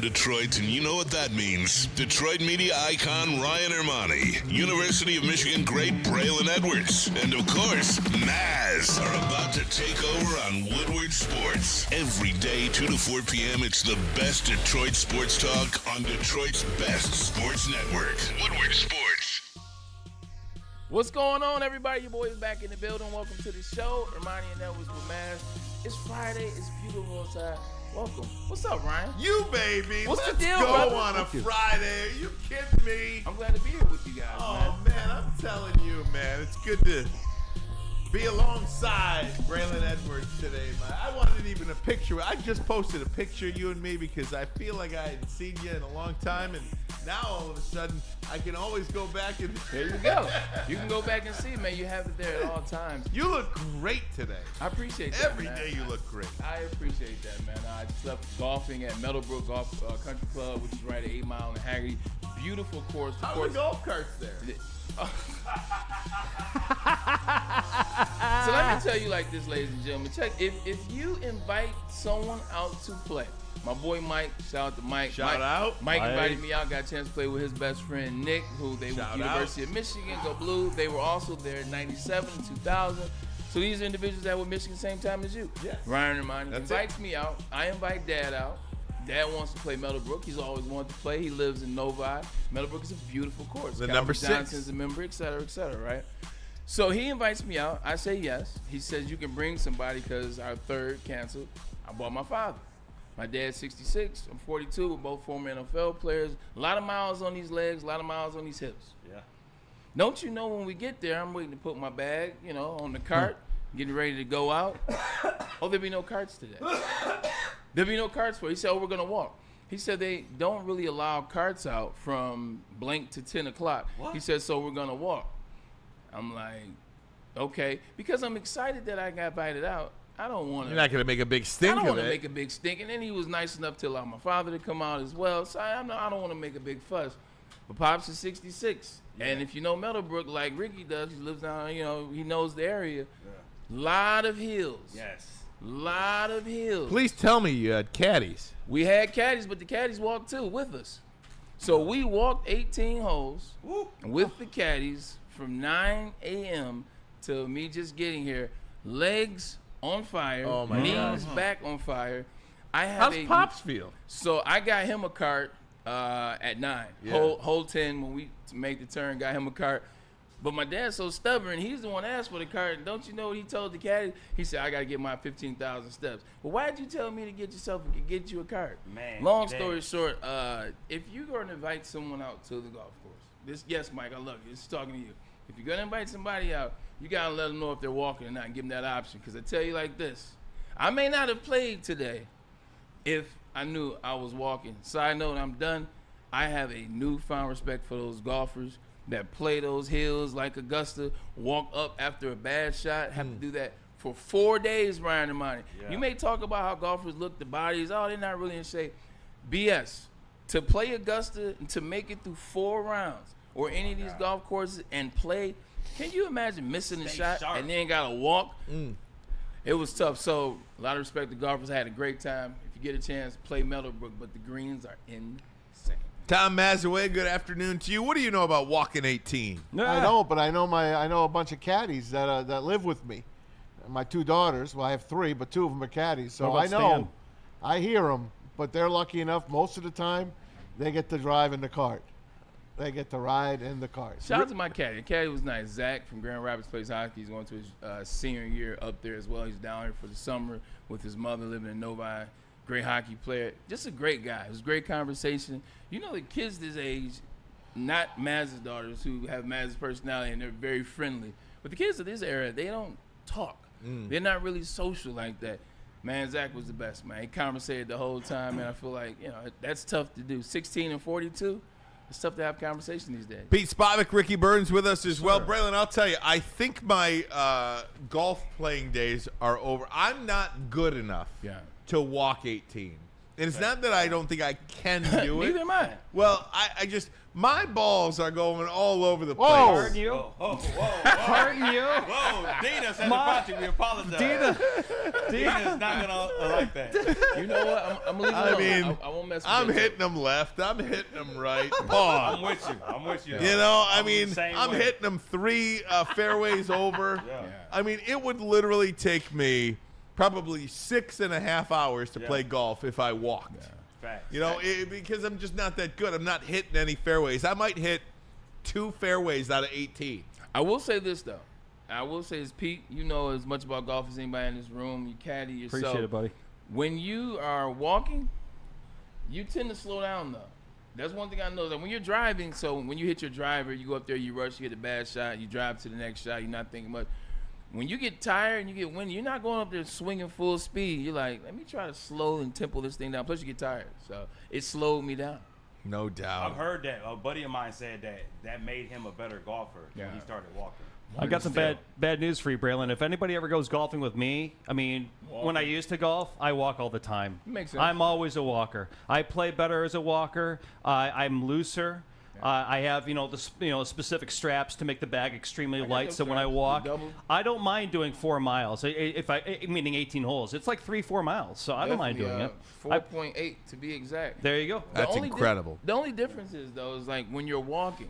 Detroit, and you know what that means. Detroit media icon Ryan Ermanni, University of Michigan great Braylon Edwards, and of course, Maz are about to take over on Woodward Sports. Every day, 2 to 4 p.m., it's the best Detroit sports talk on Detroit's best sports network, Woodward Sports. What's going on, everybody? Your boy is back in the building. Welcome to the show. Ermanni and Edwards with Maz. It's Friday. It's beautiful outside. Welcome. What's up, Ryan? You, baby. What's Let's the deal, go brother? on a Friday. Are you kidding me? I'm glad to be here with you guys, Oh, man, I'm telling you, man. It's good to be alongside Braylon Edwards today, man. I wanted even a picture. I just posted a picture of you and me because I feel like I hadn't seen you in a long time, and now all of a sudden I can always go back and There you go. You can go back and see, man. You have it there at all times. You look great today. I appreciate that, Every man. day you look great. I appreciate that, man. I just left golfing at Meadowbrook Golf Country Club, which is right at 8 Mile and Haggerty. Beautiful course. How are the golf carts there? So let me tell you like this, ladies and gentlemen. Check, if you invite someone out to play, my boy Mike, shout out to Mike. Shout out. Mike invited me out, got a chance to play with his best friend Nick, who they went Shout to University of Michigan, go Blue. They were also there in 97 and 2000. So these are individuals that were Michigan same time as you. Yes. Ryan Ermanni That's invites me out. I invite Dad out. Dad wants to play Meadowbrook. He's always wanted to play. He lives in Novi. Meadowbrook is a beautiful course. The Calvin number 6. Johnson's a member, et cetera, right? So he invites me out. I say yes. He says you can bring somebody because our third canceled. I brought my father. My dad's 66. I'm 42. We're both former NFL players. A lot of miles on these legs, a lot of miles on these hips. Yeah. Don't you know when we get there, I'm waiting to put my bag, on the cart, getting ready to go out. Oh, there'll be no carts today. There'll be no carts for it. He said, we're going to walk. He said they don't really allow carts out from blank to 10 o'clock. What? He said, so we're going to walk. I'm like, okay. Because I'm excited that I got invited out. I don't want to. You're not going to make a big stink I don't of want to it. make a big stink. And then he was nice enough to allow my father to come out as well. So I don't want to make a big fuss. But Pops is 66. Yeah. And if you know Meadowbrook like Ricky does, he lives down, he knows the area. Lot of hills. Yes. Lot of hills. Please tell me you had caddies. We had caddies, but the caddies walked too with us. So we walked 18 holes with the caddies from 9 a.m. to me just getting here. Legs on fire, Oh, my knees God. back on fire. How's Pops feel? So I got him a cart at 9. Yeah. Hole 10 when we make the turn, got him a cart. But my dad's so stubborn, he's the one that asked for the cart. And don't you know what he told the caddy? He said, I got to get my 15,000 steps. Well, why did you tell me to get you a cart? Man, Long dang. story short, if you're going to invite someone out to the golf course, yes, Mike, I love you. This is talking to you. If you're going to invite somebody out, you got to let them know if they're walking or not and give them that option. Because I tell you like this, I may not have played today if I knew I was walking. Side note, I'm done. I have a newfound respect for those golfers that play those hills like Augusta, walk up after a bad shot, have to do that for 4 days, Ryan Ermanni. Yeah. You may talk about how golfers look, the bodies, they're not really in shape. BS. To play Augusta and to make it through 4 rounds or any of these golf courses and play, can you imagine missing a Stay shot sharp. and then got to walk? It was tough. So a lot of respect to golfers. I had a great time. If you get a chance, play Meadowbrook, but the greens are insane. Tom Mazaway, good afternoon to you. What do you know about walking 18? I don't, but I know a bunch of caddies that live with me. My 2 daughters. Well, I have 3, but 2 of them are caddies. So What I about know. Stan? I hear them, but they're lucky enough. Most of the time, they get to drive in the cart. They get to ride in the cart. Shout out to my caddy. The caddy was nice. Zach from Grand Rapids plays hockey. He's going to his senior year up there as well. He's down here for the summer with his mother living in Novi. Great hockey player. Just a great guy. It was a great conversation. You know, the kids this age, not Maz's daughters who have Maz's personality and they're very friendly, but the kids of this era, they don't talk. They're not really social like that. Man, Zach was the best, man. He conversated the whole time, and I feel like, that's tough to do. 16 and 42, it's tough to have conversation these days. Pete Spivak, Ricky Burns with us as well. Braylon, I'll tell you, I think my golf playing days are over. I'm not good enough to walk 18. And it's not that I don't think I can do it. Neither am I. Well, I just my balls are going all over the place. Whoa. Pardon you? Pardon you? Whoa, Dina said the project. We apologize. Dina is not gonna like that. You know what? I'm gonna leave it I alone. mean, I won't mess with I'm that. hitting them left. I'm hitting them right. Pause. I'm with you. You know, I I'm the mean, same I'm way. hitting them 3 fairways over. Yeah. I mean, it would literally take me probably 6.5 hours to play golf if I walked. Facts. You know, because I'm just not that good. I'm not hitting any fairways. I might hit 2 fairways out of 18. I will say this though. I will say this, Pete. You know as much about golf as anybody in this room. You caddy yourself. Appreciate it, buddy. When you are walking, you tend to slow down though. That's one thing I know. That when you're driving, so when you hit your driver, you go up there, you rush, you get a bad shot, you drive to the next shot, you're not thinking much. When you get tired and you get windy, you're not going up there swinging full speed. You're like, let me try to slow and tempo this thing down. Plus, you get tired. So it slowed me down. No doubt. I've heard that. A buddy of mine said that made him a better golfer when he started walking. I got some bad news for you, Braylon. If anybody ever goes golfing with me, I mean, when I used to golf, I walk all the time. Makes sense. I'm always a walker. I play better as a walker. I'm looser. I have, specific straps to make the bag extremely light. those So when I straps. walk, The double. I don't mind doing 4 miles. Meaning 18 holes. It's like 3-4 miles. So I don't mind doing it. 4.8 to be exact. There you go. That's The only incredible. The only difference is though is like when you're walking.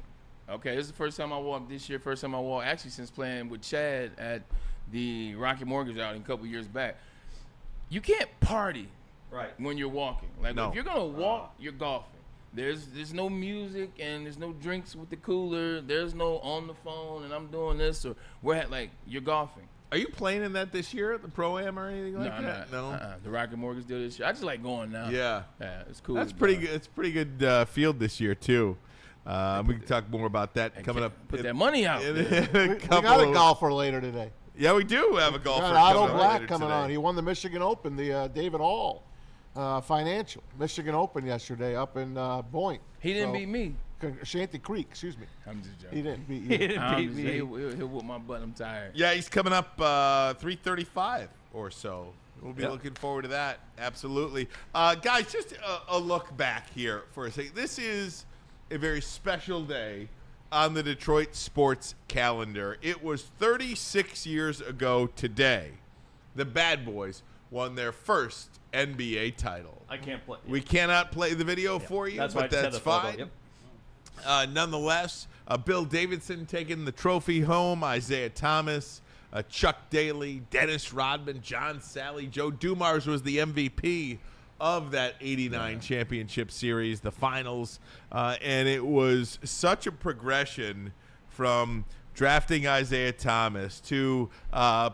Okay, this is the first time I walked this year. First time I walked actually since playing with Chad at the Rocket Mortgage outing a couple years back. You can't party Right. when you're walking. Like No. if you're gonna walk, you're golfing. There's no music and there's no drinks with the cooler. There's no on the phone and I'm doing this or you're golfing. Are you playing in that this year at the Pro-Am or anything like I'm that? not. No. The Rocket Mortgage deal this year. I just like going now. Yeah. Yeah, it's cool. That's pretty good. It's pretty good field this year too. We can talk more about that coming up. Put that money out. in there. a We couple got a of- golfer later today. Yeah, we do have a golfer. Got coming Otto up Black later coming today. on. He won the Michigan Open, the David Hall Financial Michigan Open yesterday up in Boyne. He didn't beat me. Shanty Creek, excuse me. I'm just joking. He didn't beat He you. didn't beat me. He'll whoop my butt. I'm tired. Yeah, he's coming up 3:35 or so. We'll be Yep. looking forward to that. Absolutely. Guys, just a look back here for a second. This is a very special day on the Detroit sports calendar. It was 36 years ago today. The Bad Boys won their first NBA title. I can't play. We cannot play the video for you, That's why I but just had that's the photo. fine. Yep. Nonetheless, Bill Davidson taking the trophy home, Isaiah Thomas, Chuck Daly, Dennis Rodman, John Sally, Joe Dumars was the MVP of that 89 championship series, the finals, and it was such a progression from drafting Isaiah Thomas to the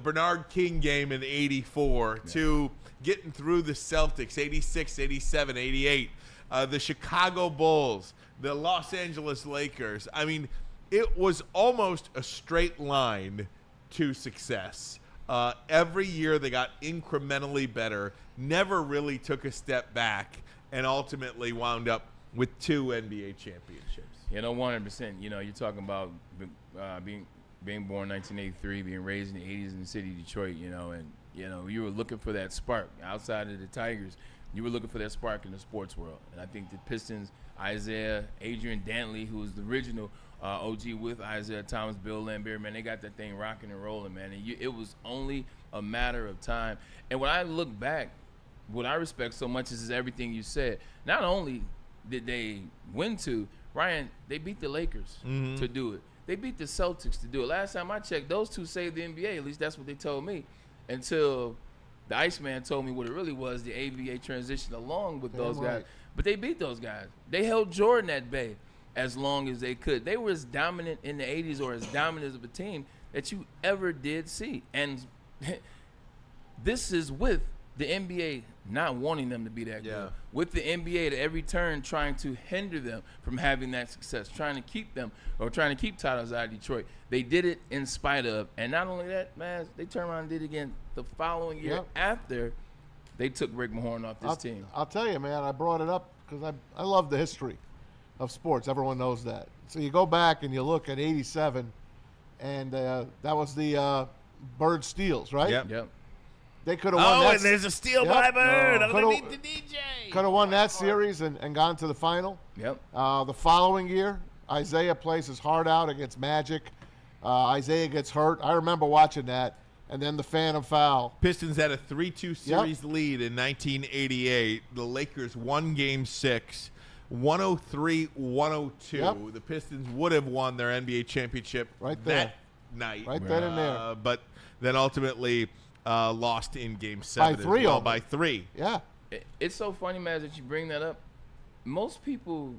Bernard King game in '84 to getting through the Celtics, '86, '87, '88, the Chicago Bulls, the Los Angeles Lakers. I mean, it was almost a straight line to success. Every year they got incrementally better, never really took a step back, and ultimately wound up with 2 NBA championships. 100%. You're talking about being born in 1983, being raised in the 80s in the city of Detroit, and you were looking for that spark outside of the Tigers. You were looking for that spark in the sports world. And I think the Pistons, Isaiah, Adrian Dantley, who was the original OG with Isaiah Thomas, Bill Laimbeer, man, they got that thing rocking and rolling, man. And it was only a matter of time. And when I look back, what I respect so much is everything you said. Not only did they win Ryan, they beat the Lakers to do it. They beat the Celtics to do it. Last time I checked, those two saved the NBA. At least that's what they told me. Until the Iceman told me what it really was, the ABA transition along with those guys. right. But they beat those guys. They held Jordan at bay as long as they could. They were as dominant in the 80s or as dominant of a team that you ever did see. And this is with the NBA not wanting them to be that Yeah. good. With the NBA at every turn trying to hinder them from having that success, trying to keep them or trying to keep titles out of Detroit. They did it in spite of. And not only that, man, they turned around and did it again the following year Yep. after they took Rick Mahorn off this team. I'll tell you, man, I brought it up because I love the history of sports. Everyone knows that. So you go back and you look at 87, and that was the Bird Steals, right? Yep. Yep. They could have won Oh, that. and there's a steal Yep. by Bird No. underneath the DJ. Could have won that series and gone to the final. Yep. The following year, Isaiah plays his heart out against Magic. Isaiah gets hurt. I remember watching that. And then the phantom foul. Pistons had a 3-2 series lead in 1988. The Lakers won Game 6, 103-102. Yep. The Pistons would have won their NBA championship Right there. that night. Right then and there. But then ultimately lost in Game 7 By 3 as well, almost. by 3. Yeah. It's so funny, man, that you bring that up. Most people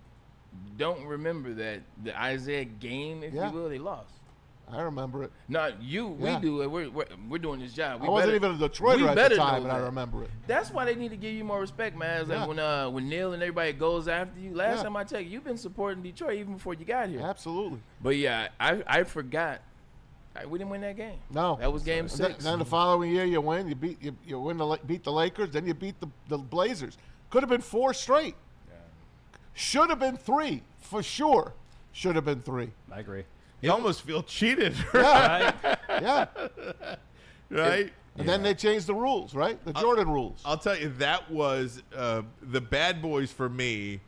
don't remember that the Isaiah game, if Yeah. you will, they lost. I remember it. Not you, Yeah. we do it. We're doing this job. We I wasn't better- even a Detroiter we at the better time, know and I that. remember it. That's why they need to give you more respect, man. It's like when Neil and everybody goes after you. Last Yeah. time I checked, you've been supporting Detroit even before you got here. Absolutely. But yeah, I forgot. We didn't win that game. No. That was Game And 6. then the following year, you win. You beat the Lakers. Then you beat the Blazers. Could have been 4 straight. Should have been 3 for sure. Should have been 3. I agree. You almost feel cheated, Yeah. Right? Yeah. right? And then they changed the rules, right? The Jordan rules. I'll tell you, that was the bad boys for me.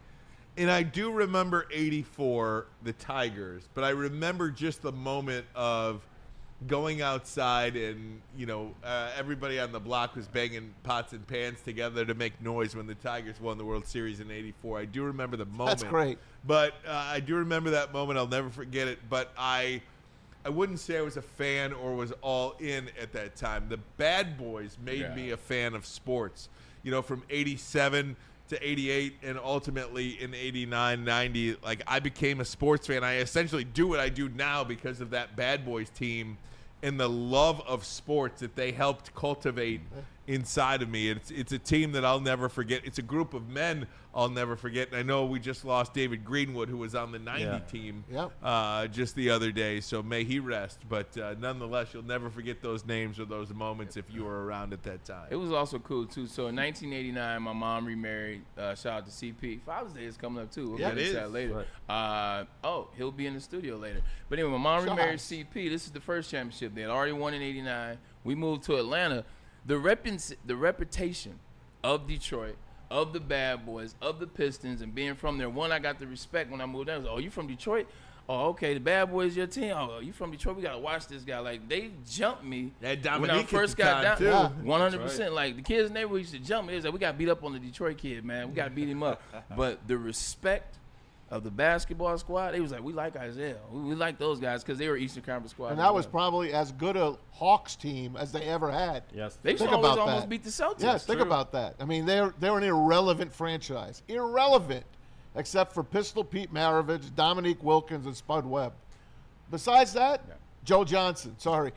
And I do remember 84, the Tigers, but I remember just the moment of going outside and, everybody on the block was banging pots and pans together to make noise when the Tigers won the World Series in 84. I do remember the moment. That's great. But I do remember that moment. I'll never forget it. But I wouldn't say I was a fan or was all in at that time. The bad boys made me a fan of sports. From 87 to 88 and ultimately in 89, 90, like I became a sports fan. I essentially do what I do now because of that bad boys team and the love of sports that they helped cultivate inside of me. It's a team that I'll never forget. It's a group of men I'll never forget. And I know we just lost David Greenwood, who was on the 90 team just the other day, so may he rest. But nonetheless, you'll never forget those names or those moments if you were around at that time. It was also cool, too. So in 1989, my mom remarried. Shout out to CP. Father's Day is coming up, too. We'll get into that later. Right. He'll be in the studio later. But anyway, my mom remarried CP. This is the first championship. They had already won in 89. We moved to Atlanta. The reputation of Detroit, of the Bad Boys, of the Pistons, and being from there, I got the respect when I moved down. I was like, oh, you from Detroit? Oh, okay, the Bad Boys your team. Oh, you from Detroit? We got to watch this guy. Like, they jumped me when I first got down. 100%. Like, the kids' neighborhood used to jump me. They was like, we got to beat up on the Detroit kid, man. We got to beat him up. But the respect of the basketball squad, they was like, we like Isaiah. We like those guys because they were Eastern Conference squad. And that was probably as good a Hawks team as they ever had. Yes. They Think always about almost that. beat the Celtics. Yes, think about that. I mean, they're an irrelevant franchise. Irrelevant, except for Pistol Pete Maravich, Dominique Wilkins, and Spud Webb. Besides that, Joe Johnson. Sorry.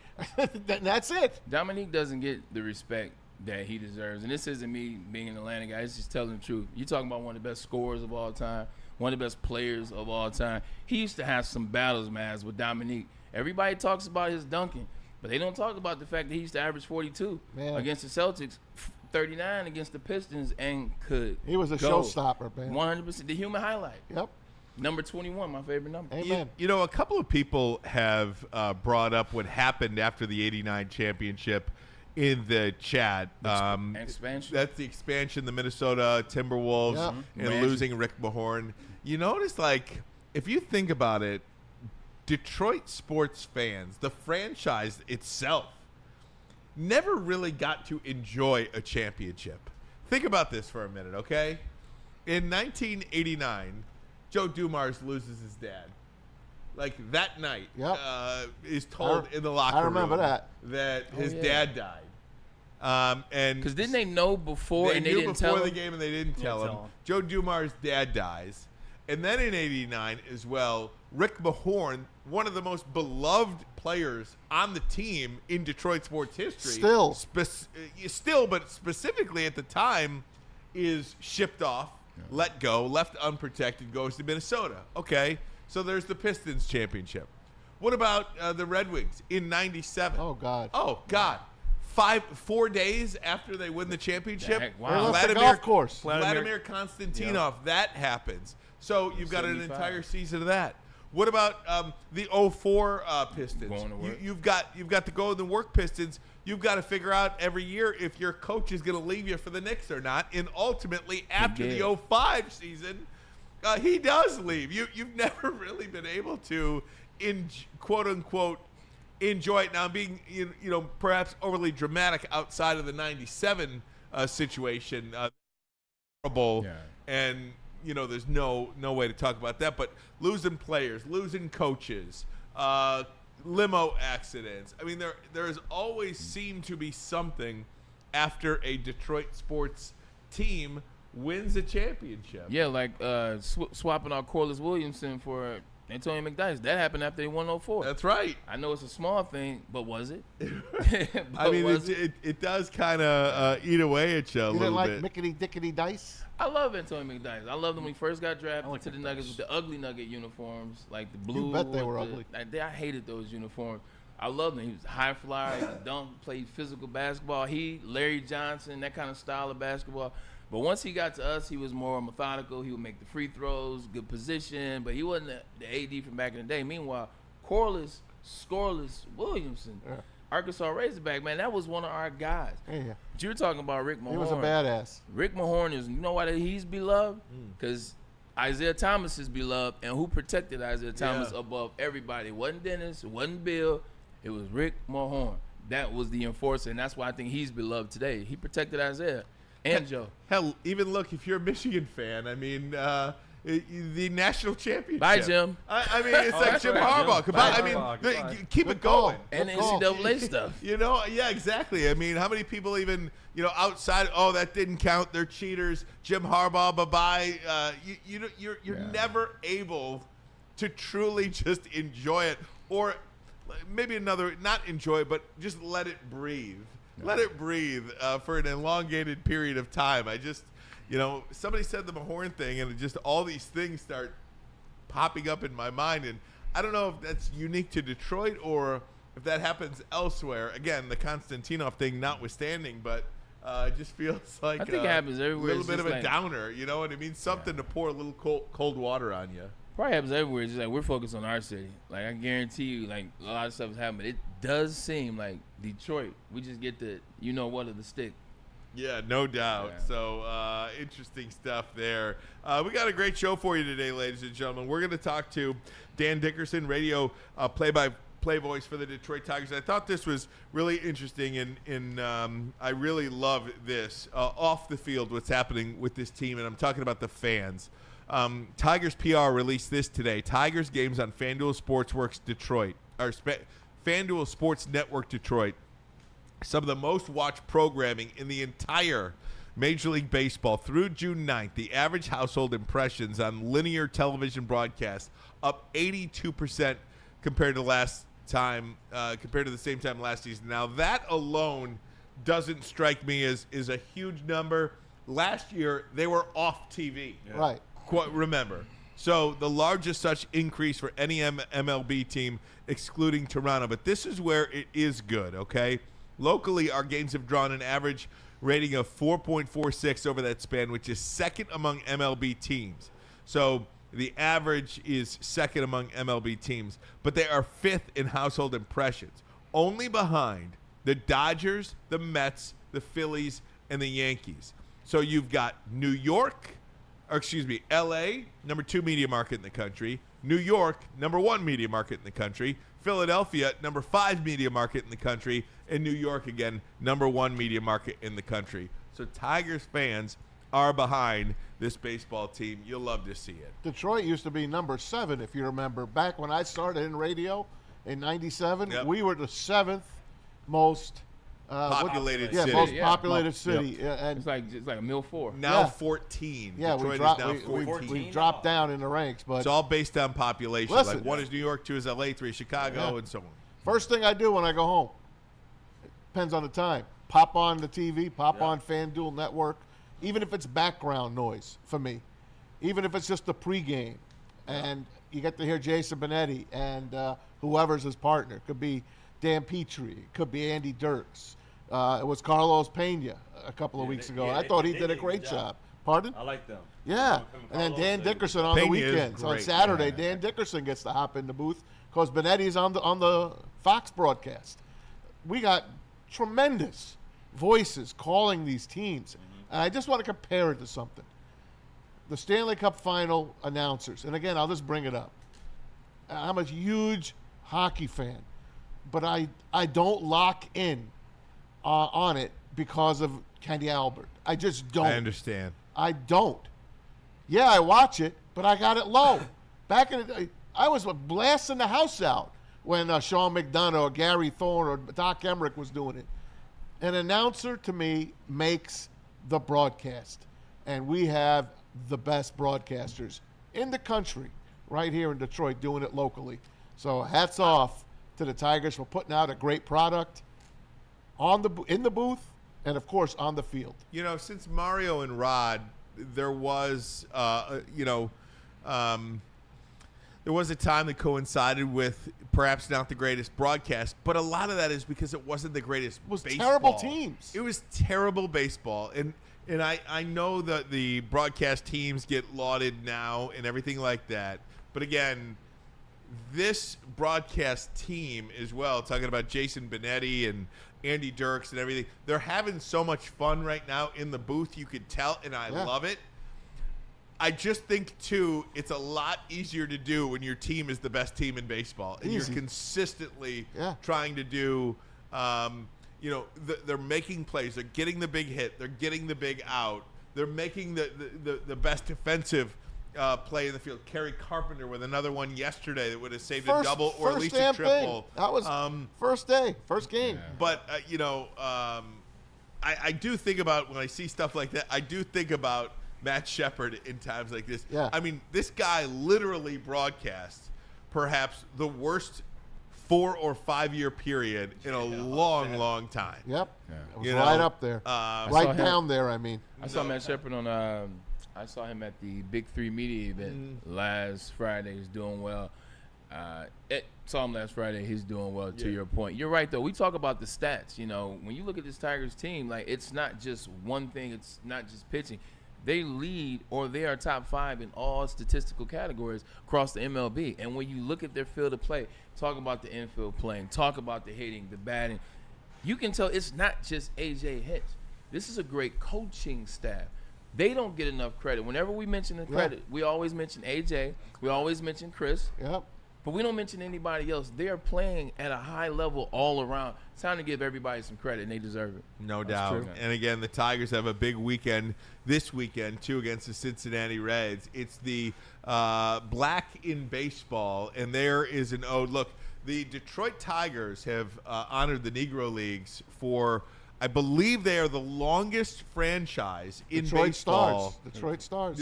That's it. Dominique doesn't get the respect that he deserves. And this isn't me being an Atlanta guy. It's just telling the truth. You're talking about one of the best scorers of all time, one of the best players of all time. He used to have some battles, man, with Dominique. Everybody talks about his dunking, but they don't talk about the fact that he used to average 42 against the Celtics, 39 against the Pistons, and could He was a go. showstopper, man. 100%. The human highlight. Yep. Number 21, my favorite number. Amen. A couple of people have brought up what happened after the 89 championship in the chat. Expansion. That's the expansion, the Minnesota Timberwolves and losing Rick Mahorn. You notice, like, if you think about it, Detroit sports fans, the franchise itself, never really got to enjoy a championship. Think about this for a minute, okay? In 1989, Joe Dumars loses his dad. Like, that night is told in the locker room. I remember that his dad died. And because didn't they know before they and they knew didn't before tell the him? game and they didn't tell him. Joe Dumars' dad dies. And then in 89 as well, Rick Mahorn, one of the most beloved players on the team in Detroit sports history. Still, but specifically at the time, is shipped off, let go, left unprotected, goes to Minnesota. Okay, so there's the Pistons championship. What about the Red Wings in 97? Oh, God. Oh, God. 4 days after they win the championship, Wow. They left the golf course. Vladimir Konstantinov, that happens. So you've got an 75. entire season of that. What about the 04 Pistons? Going to work. You've got to go to the work Pistons. you've got to figure out every year if your coach is going to leave you for the Knicks or not. And ultimately, after the 05 season, he does leave. You've never really been able to, quote unquote, enjoy it. Now, I'm being perhaps overly dramatic outside of the 97 situation. Horrible, and there's no way to talk about that. But losing players, losing coaches, limo accidents. I mean, there has always seemed to be something after a Detroit sports team wins a championship. Yeah, like swapping out Corliss Williamson for Antonio McDyess. That happened after they won 04. That's right. I know it's a small thing, but was it? I mean, it does kind of eat away at you a You little didn't like bit. Mickety Dickety Dice? I love Antonio McDyess. I loved him when he first got drafted to the Nuggets with the ugly Nugget uniforms, like the blue. You bet they with were the- ugly. I hated those uniforms. I loved him. He was a high flyer, he could dunk, played physical basketball. Larry Johnson, that kind of style of basketball. But once he got to us, he was more methodical. He would make the free throws, good position, but he wasn't the AD from back in the day. Meanwhile, Corliss, Scoreless Williamson, Arkansas Razorback, man, that was one of our guys. Yeah. But you were talking about Rick Mahorn. He was a badass. Rick Mahorn is, you know why he's beloved? Because Isaiah Thomas is beloved, and who protected Isaiah Thomas above everybody? It wasn't Dennis, it wasn't Bill, it was Rick Mahorn. That was the enforcer, and that's why I think he's beloved today. He protected Isaiah and Joe. Hell, even look, if you're a Michigan fan, I mean, the national championship. Bye, Jim. I mean, it's like that's Jim right, Harbaugh. Jim. Goodbye. Bye, I mean, Harbaugh. Goodbye. keep Good it going. call. And the Good call. NCAA stuff. Yeah, exactly. I mean, how many people even, outside, that didn't count, they're cheaters, Jim Harbaugh, bye-bye. You're never able to truly just enjoy it, or maybe not enjoy it, but just let it breathe. Let it breathe for an elongated period of time. I just, somebody said the Mahorn thing, and just all these things start popping up in my mind. And I don't know if that's unique to Detroit or if that happens elsewhere. Again, the Konstantinov thing notwithstanding, but it just feels like I think it happens everywhere. a little It's bit of just a like- downer. You know what I mean? Something to pour a little cold water on you. Probably happens everywhere. It's just like we're focused on our city. Like I guarantee you, like a lot of stuff is happening. But it does seem like Detroit. We just get the what of the stick. Yeah, no doubt. Yeah. So interesting stuff there. We got a great show for you today, ladies and gentlemen. We're going to talk to Dan Dickerson, radio play-by-play voice for the Detroit Tigers. I thought this was really interesting, and I really love this off the field, what's happening with this team, and I'm talking about the fans. Tigers PR released this today. Tigers games on FanDuel Sportsworks Detroit, or FanDuel Sports Network Detroit. Some of the most watched programming in the entire Major League Baseball through June 9th. The average household impressions on linear television broadcasts up 82% compared to compared to the same time last season. Now that alone doesn't strike me as a huge number. Last year they were off TV. Right. Remember. So the largest such increase for any MLB team, excluding Toronto. But this is where it is good, okay? Locally, our games have drawn an average rating of 4.46 over that span, which is second among MLB teams. So the average is second among MLB teams. But they are fifth in household impressions, only behind the Dodgers, the Mets, the Phillies, and the Yankees. So you've got LA, number 2 media market in the country. New York, number 1 media market in the country. Philadelphia, number 5 media market in the country. And New York, again, number 1 media market in the country. So Tigers fans are behind this baseball team. You'll love to see it. Detroit used to be number 7, if you remember. Back when I started in radio in 97, Yep. we were the 7th most Populated most city. populated city. And It's like a mill 4. Now Yeah. 14. yeah, Detroit we dropped. is now We 14. we dropped down in the ranks, but It's all based on population. Listen. Like 1 is New York, 2 is LA, 3 is Chicago, Yeah. and so on. first thing I do when I go home, depends on the time. Pop on the TV, pop on FanDuel Network, even if it's background noise for me, even if it's just the pregame, and you get to hear Jason Benetti and whoever's his partner. Could be Dan Petrie, could be Andy Dirks. It was Carlos Pena a couple of weeks ago. yeah, I thought he they did a did a great good job. job. Pardon? I like them. Yeah, Coming and then Carlos, Dan they- Dickerson on the Pena is weekends. On great, Saturday, yeah. Dan Dickerson gets to hop in the booth because Benetti's on the Fox broadcast. We got tremendous voices calling these teams. And I just want to compare it to something. The Stanley Cup final announcers, and again, I'll just bring it up. I'm a huge hockey fan, but I don't lock in on it because of Kenny Albert. I just don't. I understand. I don't. Yeah, I watch it, but I got it low. Back in the day, I was blasting the house out when Sean McDonough or Gary Thorne or Doc Emmerich was doing it. An announcer, to me, makes the broadcast. And we have the best broadcasters in the country right here in Detroit doing it locally. So hats off to the Tigers for putting out a great product in the booth and, of course, on the field. You know, since Mario and Rod, there was, there was a time that coincided with perhaps not the greatest broadcast, but a lot of that is because it wasn't the greatest It was baseball. terrible teams. It was terrible baseball. And I know that the broadcast teams get lauded now and everything like that. But again, this broadcast team as well, talking about Jason Benetti and Andy Dirks and everything, they're having so much fun right now in the booth. You could tell, and I love it. I just think, too, it's a lot easier to do when your team is the best team in baseball. And you're consistently trying to do, they're making plays. They're getting the big hit. They're getting the big out. They're making the best defensive play in the field. Kerry Carpenter with another one yesterday that would have saved a double or at least a triple. That was first game. Yeah. But, I do think about, when I see stuff like that, I do think about Matt Shepard in times like this. Yeah. I mean, this guy literally broadcasts perhaps the worst 4 or 5 year period in a long time. Yep. Yeah. It was right up there. Right down there, I mean. I saw Matt Shepard on I saw him at the Big 3 media event last Friday. He's doing well. Saw him last Friday. He's doing well, to your point. You're right, though. We talk about the stats. You know, when you look at this Tigers team, like, it's not just one thing. It's not just pitching. They lead, or they are top 5 in all statistical categories across the MLB. And when you look at their field of play, talk about the infield playing, talk about the hitting, the batting, you can tell it's not just A.J. Hinch. This is a great coaching staff. They don't get enough credit. Whenever we mention the credit, we always mention A.J., we always mention Chris. Yep. But we don't mention anybody else. They are playing at a high level all around. It's time to give everybody some credit, and they deserve it. No doubt. True. And again, the Tigers have a big weekend this weekend, too, against the Cincinnati Reds. It's the Black in Baseball, and there is an ode. Look, the Detroit Tigers have honored the Negro Leagues for, I believe they are the longest franchise in baseball. Detroit Stars.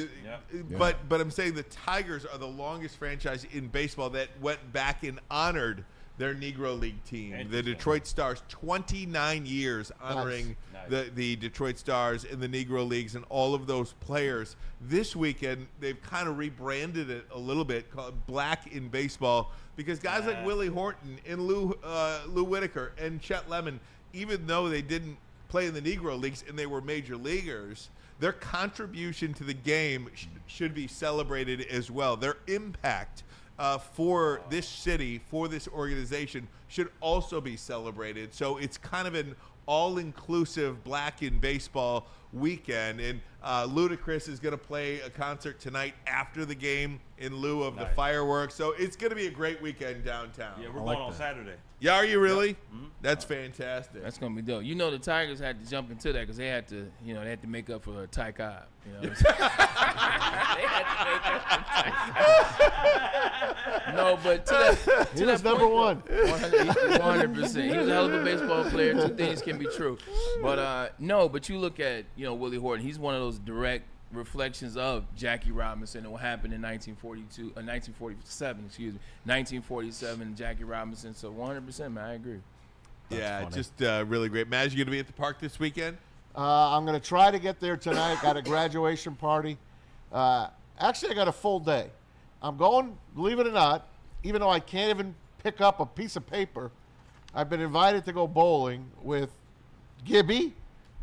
But I'm saying the Tigers are the longest franchise in baseball that went back and honored their Negro League team, the Detroit Stars. 29 years honoring the Detroit Stars in the Negro Leagues and all of those players. This weekend, they've kind of rebranded it a little bit, called Black in Baseball, because guys like Willie Horton and Lou Whitaker and Chet Lemon, even though they didn't play in the Negro Leagues and they were major leaguers, their contribution to the game should be celebrated as well. Their impact for this city, for this organization, should also be celebrated. So it's kind of an all-inclusive Black in Baseball weekend. And Ludacris is going to play a concert tonight after the game in lieu of the fireworks. So it's going to be a great weekend downtown. Yeah, we're going on Saturday. Yeah, are you really? Yeah. That's fantastic. That's gonna be dope. You know, the Tigers had to jump into that because they had to, they had to make up for Ty Cobb. You know, what I'm they had to make up for Ty Cobb. No, but to He was number one. 100%. He was a hell of a baseball player. Two things can be true, but but you look at Willie Horton. He's one of those direct reflections of Jackie Robinson and what happened in 1947, Jackie Robinson. So 100%, man, I agree. Just really great. Maz, you going to be at the park this weekend? I'm going to try to get there tonight. Got a graduation party. Actually, I got a full day. I'm going, believe it or not, even though I can't even pick up a piece of paper, I've been invited to go bowling with Gibby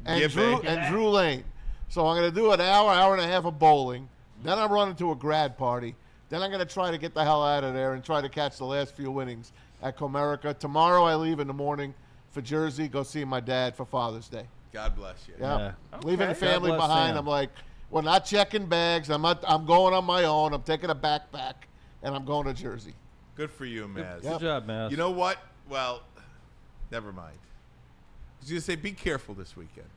and Drew Lane. So I'm going to do an hour and a half of bowling. Then I'm running to a grad party. Then I'm going to try to get the hell out of there and try to catch the last few innings at Comerica. Tomorrow I leave in the morning for Jersey, go see my dad for Father's Day. God bless you. Yeah. Okay. Leaving the family God bless behind. Sam. I'm like, we're not checking bags. I'm going on my own. I'm taking a backpack, and I'm going to Jersey. Good for you, Maz. Good job, man. You know what? Well, never mind. I was going to say, be careful this weekend.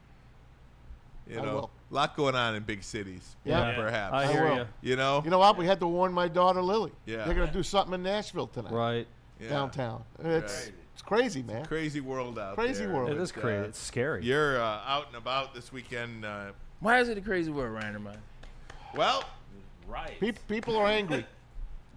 You I know, will. a lot going on in big cities. Yeah. Perhaps. I I hear will. you. You know? You know what? We had to warn my daughter Lily. Yeah. They're going to do something in Nashville tonight. Right. Yeah. Downtown. Right. It's crazy, man. Crazy world out Crazy there. world. It is But, crazy. It's scary. You're out and about this weekend. Why is it a crazy world, Ryan Ermanni? Well, Right. People are angry.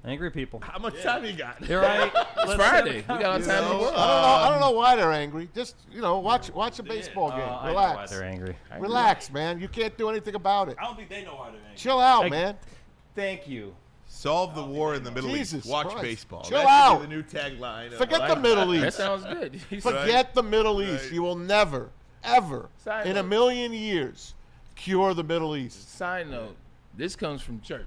Angry people. how much time you got? You're right. It's Friday. We got all the time in the world. I don't know why they're angry. Just watch a baseball game. I know why Relax. they're angry. Relax, man. You can't do anything about it. I don't think they know why they're angry. Chill out, Hey, man. Thank you. Solve the war in the Middle Jesus East. Watch Christ. baseball. Chill That should out. be the new tagline. of- Forget the Middle That East. sounds good. Forget the Middle East. Right. You will never, ever, Side in a note. million years, cure the Middle East. Side note, this comes from church.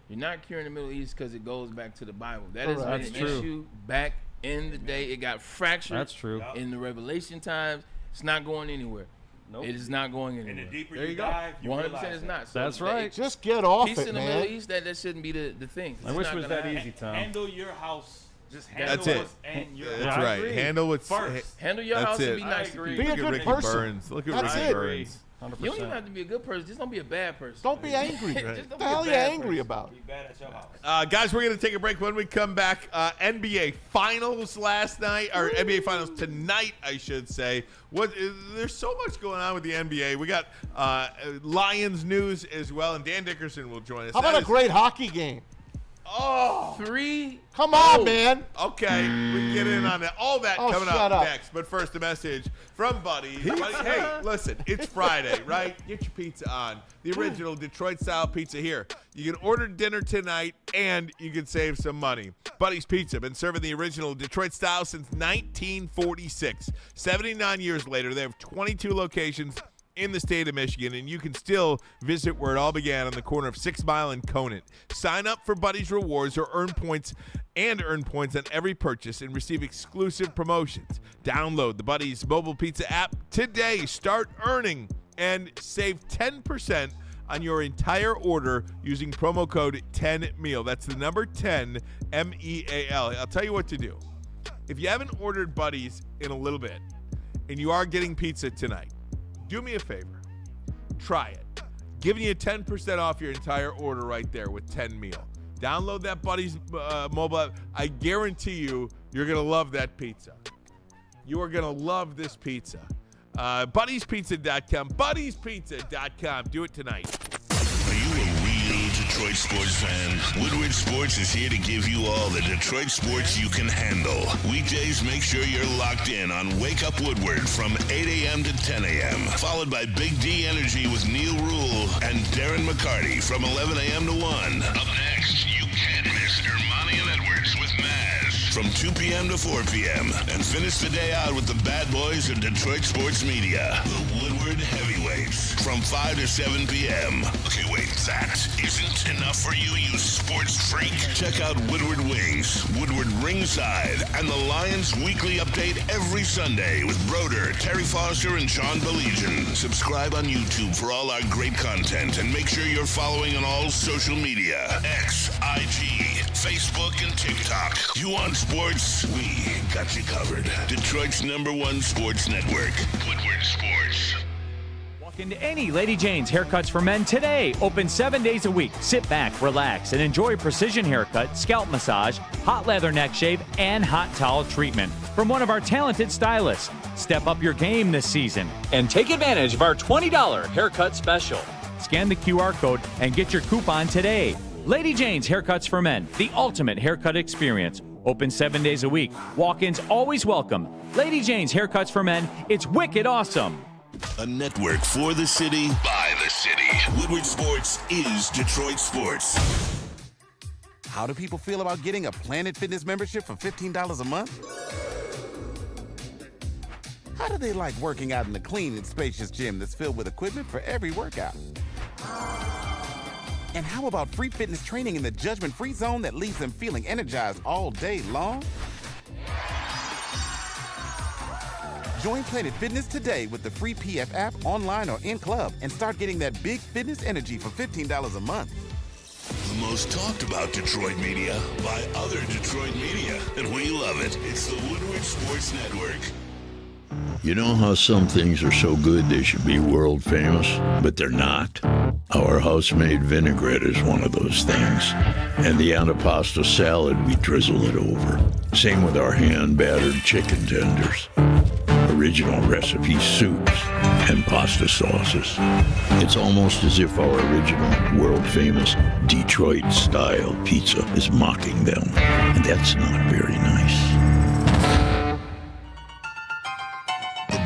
You're not curing the Middle East because it goes back to the Bible. That has Correct. been That's an true. issue back in the day. It got fractured. That's true. In the Revelation times, it's not going anywhere. Nope. It is not going And the anywhere. deeper There you you go. dive, you 100% realize it's that. not. So That's the- right. Just get off Peace it, in the Middle man. East, that shouldn't be the thing. I It's wish not it was gonna that happen. easy, Tom. Handle your house. Just handle That's it. what's in your That's house. I right. agree. Handle what's First. Handle your That's house it. and be I nice to agree. people. Be a Look at good Ricky person. Burns. Look at That's Ricky it. Burns. 100%. You don't even have to be a good person. Just don't be a bad person. Don't be angry. Just What don't the be a hell are you bad angry person. about? Be bad at your house. Guys, we're going to take a break. When we come back, NBA Finals last night, or NBA Finals tonight, I should say. There's so much going on with the NBA. We got Lions news as well, and Dan Dickerson will join us. How about That a is- great hockey game? Oh, 3. Come on, man. okay. We can get in on that. All that Oh, coming shut up up. next. But first, a message from Buddy. Hey, listen, it's Friday, right? Get your pizza on. The original Detroit-style pizza here. You can order dinner tonight, and you can save some money. Buddy's Pizza, been serving the original Detroit style since 1946. 79 years later, they have 22 locations in the state of Michigan, and you can still visit where it all began on the corner of 6 Mile and Conant. Sign up for Buddy's Rewards or earn points on every purchase and receive exclusive promotions. Download the Buddy's mobile pizza app today. Start earning and save 10% on your entire order using promo code 10MEAL. That's the number 10, MEAL. I'll tell you what to do. If you haven't ordered Buddy's in a little bit and you are getting pizza tonight, do me a favor. Try it. Giving you 10% off your entire order right there with 10MEAL. Download that Buddy's mobile app. I guarantee you're going to love that pizza. You are going to love this pizza. Buddy'sPizza.com. Buddy'sPizza.com. Do it tonight. Are you a real Detroit sports fan? Woodward Sports is here to give you all the Detroit sports you can handle. Weekdays, make sure you're locked in on Wake Up Woodward from 8 a.m. to 10 a.m. Followed by Big D Energy with Neil Rule and Darren McCarty from 11 a.m. to 1. Up next, you can't miss Ermanni and Edwards with Maz from 2 p.m. to 4 p.m. And finish the day out with the bad boys of Detroit sports media, the Woodward Heavyweights from 5 to 7 p.m. Okay, wait, that isn't enough for you, you sports freak. Check out Woodward Wings, Woodward Ringside, and the Lions Weekly Update every Sunday with Broder, Terry Foster, and Sean Belegian. Subscribe on YouTube for all our great content, and make sure you're following on all social media: X, IG, Facebook, and TikTok. You want sports? We got you covered. Detroit's #1 sports network, Woodward Sports. Walk into any Lady Jane's Haircuts for Men today. Open 7 days a week. Sit back, relax, and enjoy precision haircut, scalp massage, hot leather neck shave, and hot towel treatment from one of our talented stylists. Step up your game this season and take advantage of our $20 haircut special. Scan the QR code and get your coupon today. Lady Jane's Haircuts for Men, the ultimate haircut experience. Open 7 days a week. Walk-ins always welcome. Lady Jane's Haircuts for Men. It's wicked awesome. A network for the city, by the city. Woodward Sports is Detroit sports. How do people feel about getting a Planet Fitness membership for $15 a month? How do they like working out in a clean and spacious gym that's filled with equipment for every workout? And how about free fitness training in the judgment-free zone that leaves them feeling energized all day long? Join Planet Fitness today with the free PF app, online or in club, and start getting that big fitness energy for $15 a month. The most talked about Detroit media by other Detroit media, and we love it. It's the Woodward Sports Network. You know how some things are so good they should be world famous, but they're not? Our house-made vinaigrette is one of those things. And the antipasta salad, we drizzle it over. Same with our hand-battered chicken tenders. Original recipe soups and pasta sauces. It's almost as if our original, world-famous Detroit-style pizza is mocking them. And that's not very nice.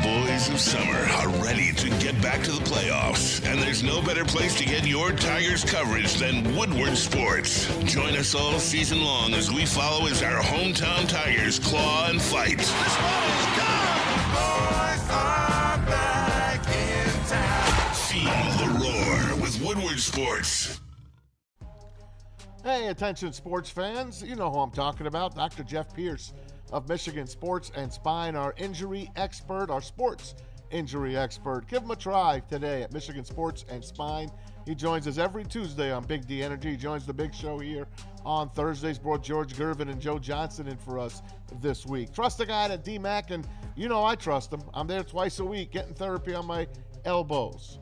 Boys of summer are ready to get back to the playoffs, and there's no better place to get your Tigers coverage than Woodward Sports. Join us all season long as we follow as our hometown Tigers claw and fight. This ball is gone! Boys are back in town. Feel the roar with Woodward Sports. Hey, attention sports fans. You know who I'm talking about, Dr. Jeff Pierce of Michigan Sports and Spine, our injury expert, our sports injury expert. Give him a try today at Michigan Sports and Spine. He joins us every Tuesday on Big D Energy. He joins the big show here on Thursdays. Brought George Gervin and Joe Johnson in for us this week. Trust the guy at DMAC, and you know I trust him. I'm there twice a week getting therapy on my elbows.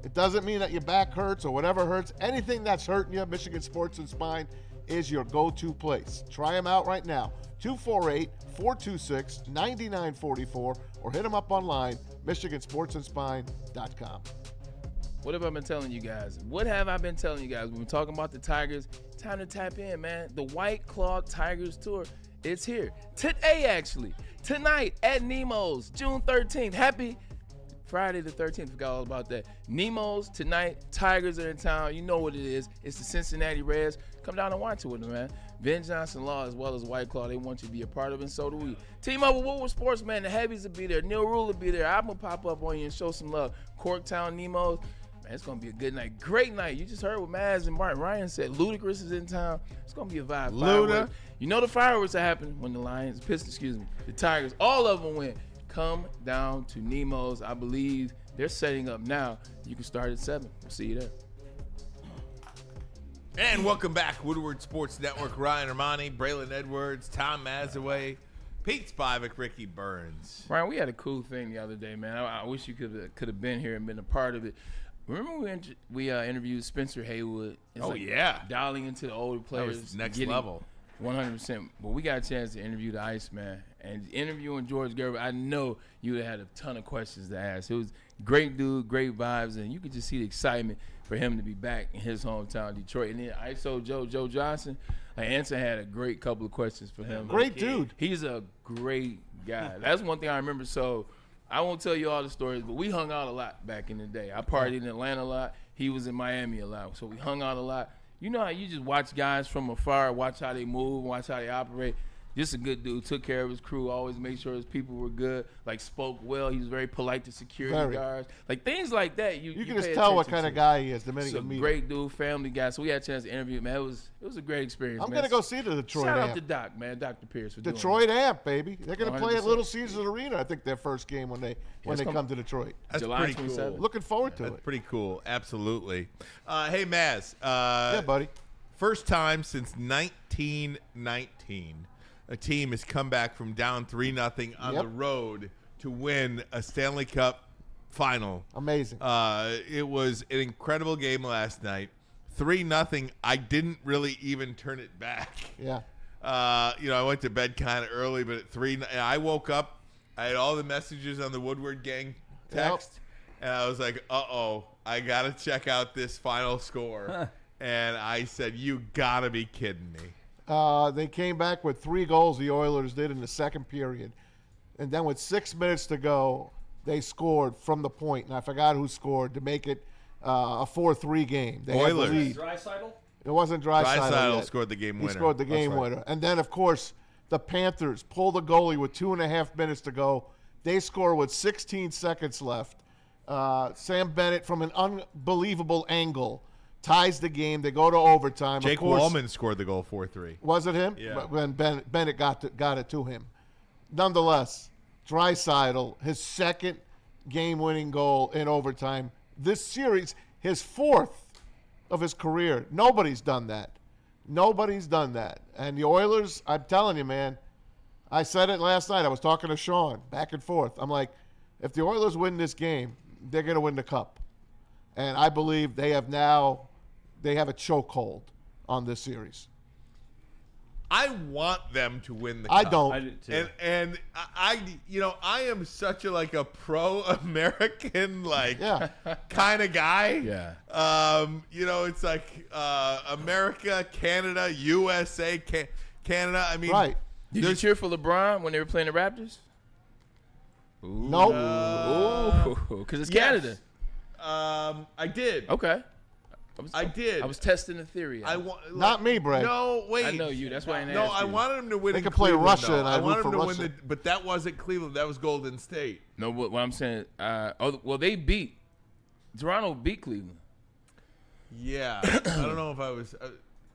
It doesn't mean that your back hurts or whatever hurts. Anything that's hurting you, Michigan Sports and Spine is your go-to place. Try them out right now. 248-426-9944 or hit them up online, michigansportsandspine.com. What have I been telling you guys? What have I been telling you guys? We've been talking about the Tigers. Time to tap in, man. The White Claw Tigers Tour, it's here. Today, actually. Tonight at Nemo's, June 13th. Happy Friday the 13th. Forgot all about that. Nemo's tonight. Tigers are in town. You know what it is. It's the Cincinnati Reds. Come down and watch it with them, man. Ben Johnson Law as well as White Claw, they want you to be a part of it, and so do we. Team up with Woodward Sports, man. The Heavies will be there. Neil Rule will be there. I'm going to pop up on you and show some love. Corktown Nemo's. Man, it's going to be a good night. Great night. You just heard what Maz and Martin Ryan said. Ludacris is in town. It's going to be a vibe. Luda. You know the fireworks are happening when the the Tigers, all of them win. Come down to Nemo's. I believe they're setting up now. You can start at 7. We'll see you there. And welcome back, Woodward Sports Network. Ryan Ermanni, Braylon Edwards, Tom Mazaway, Pete Spivak, Ricky Burns. Ryan, we had a cool thing the other day, man. I wish you could have been here and been a part of it. Remember we interviewed Spencer Haywood? It's yeah. Dialing into the older players. That was next level. 100%. But we got a chance to interview the Iceman. And interviewing George Gerber, I know you would have had a ton of questions to ask. It was great dude, great vibes, and you could just see the excitement for him to be back in his hometown, Detroit. And then ISO Joe Johnson, Anson had a great couple of questions for him. Great dude. He's a great guy. That's one thing I remember. So I won't tell you all the stories, but we hung out a lot back in the day. I partied in Atlanta a lot. He was in Miami a lot. So we hung out a lot. You know how you just watch guys from afar, watch how they move, watch how they operate. Just a good dude, took care of his crew, always made sure his people were good, spoke well. He was very polite to security guards. Things like that. You can just tell what kind of guy he is the minute you meet him. Great dude, family guy. So we had a chance to interview him, man. It was a great experience, I'm going to go see the Detroit Shout Amp. out to Doc, man, Dr. Pierce. For Detroit Amp, baby. They're going to play at 100%. Little Caesars Arena, I think, their first game when they come to Detroit. That's July pretty 27th. cool. Looking forward to That's it. pretty cool. Absolutely. Hey, Maz. Yeah, buddy. First time since 1919, a team has come back from down 3-0 on the road to win a Stanley Cup final. Amazing. It was an incredible game last night. 3-0. I didn't really even turn it back. Yeah. I went to bed kind of early, but at 3, I woke up. I had all the messages on the Woodward gang text, and I was like, uh-oh, I got to check out this final score. And I said, you got to be kidding me. They came back with 3 goals, the Oilers did, in the second period. And then with 6 minutes to go, they scored from the point. And I forgot who scored to make it a 4-3 game. They Oilers. had the lead. Draisaitl? It wasn't Draisaitl Draisaitl yet. scored the game winner. He scored the game winner. And then, of course, the Panthers pulled the goalie with 2.5 minutes to go. They score with 16 seconds left. Sam Bennett, from an unbelievable angle, ties the game. They go to overtime. Jake of course, Wallman scored the goal 4-3. Was it him? Yeah. When Bennett got it to him. Nonetheless, Draisaitl, his second game-winning goal in overtime. This series, his fourth of his career. Nobody's done that. Nobody's done that. And the Oilers, I'm telling you, man, I said it last night. I was talking to Sean back and forth. I'm like, if the Oilers win this game, they're going to win the cup. And I believe they have a chokehold on this series. I want them to win the I cup. don't. I do too. And I am such a pro-American kind of guy. Yeah. It's like America, Canada, USA, Canada. I mean, Right. Did you cheer for LeBron when they were playing the Raptors? Nope. Because it's Yes. Canada. I did. Okay. I did. I was testing the theory. Not me, Brad. No, wait. I know you. That's why I didn't No, ask I you. wanted him to win. They in could play Cleveland, Russia, though. and I I'd root wanted for him to Russia. win but that wasn't Cleveland. That was Golden State. No, what I'm saying, they beat Toronto beat Cleveland. Yeah, I don't know if I was.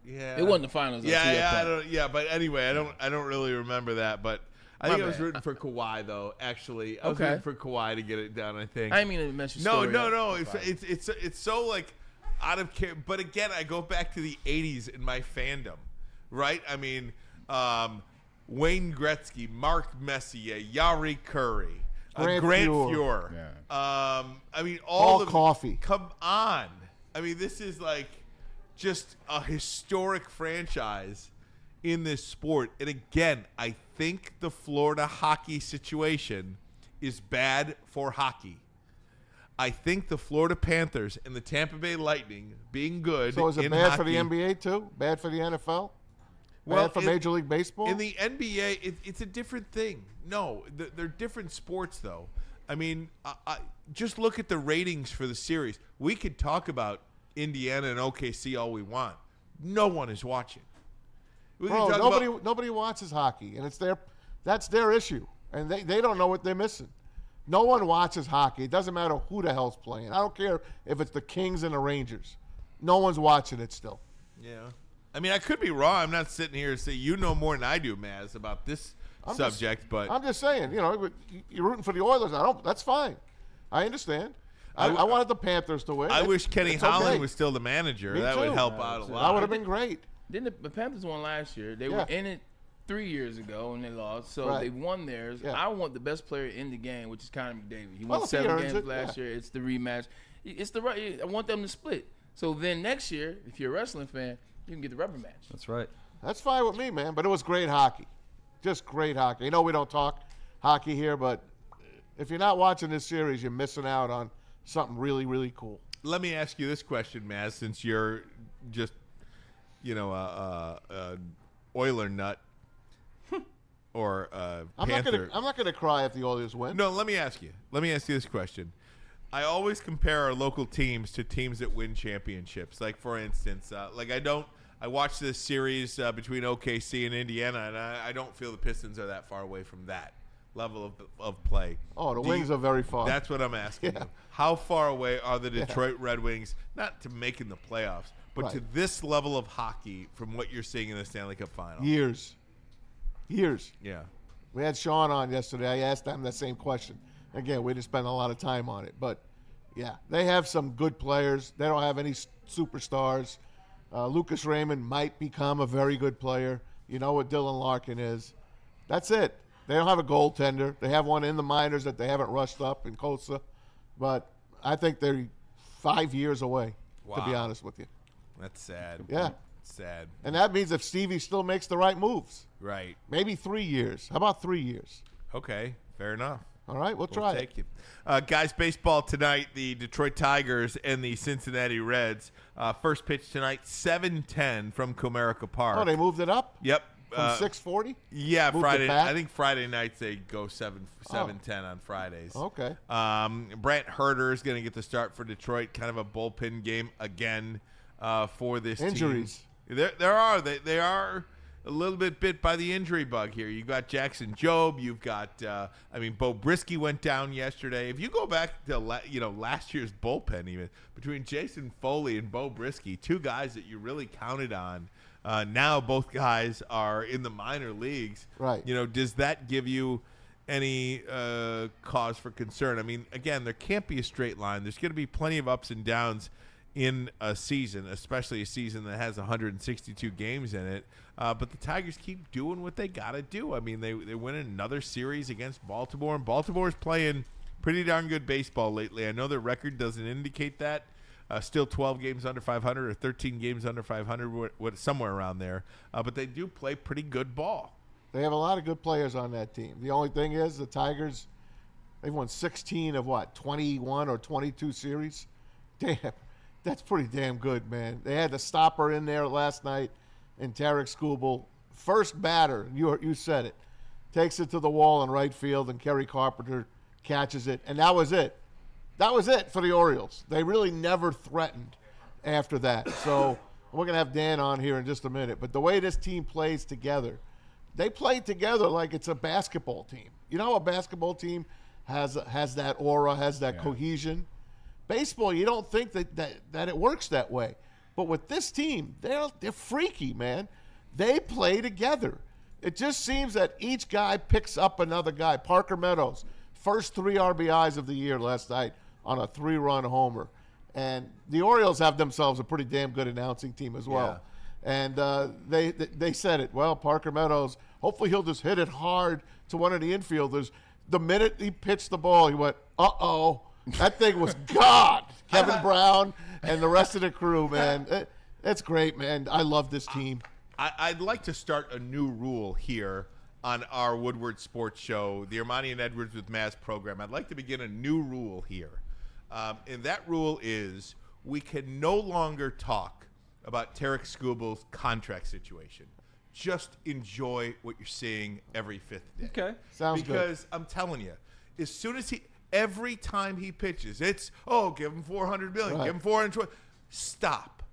Yeah, It wasn't the finals. But anyway, I don't really remember that. But I think I was bad. rooting for Kawhi though. Actually, I was Okay. rooting for Kawhi to get it done. I think. I didn't mean to mess your No, story no, up. no. It's so out of care. But again, I go back to the '80s in my fandom, right? I mean, Wayne Gretzky, Mark Messier, Yari Curry, Grant Fuhr. Yeah. I mean, Paul of Coffey. Come on. I mean, this is just a historic franchise in this sport. And again, I think the Florida hockey situation is bad for hockey. I think the Florida Panthers and the Tampa Bay Lightning being good. So is it in bad hockey, for the NBA too? Bad for the NFL? Well, Bad for Major League Baseball? In the NBA, it's a different thing. No, they're different sports, though. I mean, I just look at the ratings for the series. We could talk about Indiana and OKC all we want. No one is watching. We can Bro, talk nobody watches hockey, and that's their issue, and they don't know what they're missing. No one watches hockey. It doesn't matter who the hell's playing. I don't care if it's the Kings and the Rangers. No one's watching it still. Yeah. I mean, I could be wrong. I'm not sitting here to say you know more than I do, Maz, about this subject. But I'm just saying, you're rooting for the Oilers. That's fine. I understand. I wanted the Panthers to win. I wish Kenny It's Holland okay. was still the manager. Me That would too. help out a lot. That would have been great. Didn't the Panthers won last year? They were in it 3 years ago and they lost, so Right. they won theirs. Yeah. I want the best player in the game, which is Connor McDavid. He Well, won if he 7 earns games it, last year. It's the rematch. It's the right. I want them to split. So then next year, if you're a wrestling fan, you can get the rubber match. That's right. That's fine with me, man. But it was great hockey. Just great hockey. You know we don't talk hockey here, but if you're not watching this series, you're missing out on something really, really cool. Let me ask you this question, Maz, since you're just, a Oiler nut or a Panther. I'm not gonna cry if the Oilers win. No, let me ask you this question. I always compare our local teams to teams that win championships. Like, for instance, I watched this series between OKC and Indiana, and I don't feel the Pistons are that far away from that level of play. Oh, the Wings are very far. That's what I'm asking you. How far away are the Detroit Red Wings, not to making the playoffs, but to this level of hockey from what you're seeing in the Stanley Cup Final? Years. Yeah. We had Sean on yesterday. I asked him that same question. Again, we didn't spend a lot of time on it, but yeah, they have some good players. They don't have any superstars. Lucas Raymond might become a very good player. You know what Dylan Larkin is. That's it. They don't have a goaltender. They have one in the minors that they haven't rushed up in Kosa, but I think they're 5 years away, to be honest with you. That's sad. Yeah. It's sad. And that means if Stevie still makes the right moves, Right. maybe 3 years. How about 3 years? Okay. Fair enough. All right, we'll try Take it. you. Guys, baseball tonight, the Detroit Tigers and the Cincinnati Reds. First pitch tonight, 7:10 from Comerica Park. Oh, they moved it up Yep. from 6:40? Yeah, Moved it Friday. back? I think Friday nights they go 7:10 on Fridays. Okay. Brant Herter is going to get the start for Detroit. Kind of a bullpen game again for this Injuries. team. There are. They are a little bit bit by the injury bug here. You got Jackson Jobe. You've got, Bo Brisky went down yesterday. If you go back to last year's bullpen, even between Jason Foley and Bo Brisky, two guys that you really counted on. Now both guys are in the minor leagues. Right. Does that give you cause for concern. I mean, again, there can't be a straight line. There's going to be plenty of ups and downs in a season, especially a season that has 162 games in it. But the Tigers keep doing what they got to do. I mean, they win another series against Baltimore, and Baltimore's playing pretty darn good baseball lately. I know their record doesn't indicate that. Still 12 games under 500 or 13 games under 500, somewhere around there. But they do play pretty good ball. They have a lot of good players on that team. The only thing is the Tigers, they've won 16 of 21 or 22 series? Damn, that's pretty damn good, man. They had the stopper in there last night in Tarek Skubal. First batter, you said it, takes it to the wall in right field, and Kerry Carpenter catches it, and that was it. That was it for the Orioles. They really never threatened after that. So we're going to have Dan on here in just a minute. But the way this team plays together, they play together like it's a basketball team. You know how a basketball team has that aura, has that cohesion? Baseball, you don't think that it works that way. But with this team, they're freaky, man. They play together. It just seems that each guy picks up another guy. Parker Meadows, first 3 RBIs of the year last night on a 3-run homer. And the Orioles have themselves a pretty damn good announcing team as well. Yeah. And they said it. Well, Parker Meadows, hopefully he'll just hit it hard to one of the infielders. The minute he pitched the ball, he went, uh-oh. That thing was God. Kevin Brown and the rest of the crew, man. It's great, man. I love this team. I'd like to start a new rule here on our Woodward Sports Show, the Ermanni and Edwards with Maz program. I'd like to begin a new rule here. And that rule is we can no longer talk about Tarek Skubal's contract situation. Just enjoy what you're seeing every 5th day. Okay. Sounds good. Because I'm telling you, as soon as every time he pitches, it's, give him $400 million, right. Give him $420. Stop.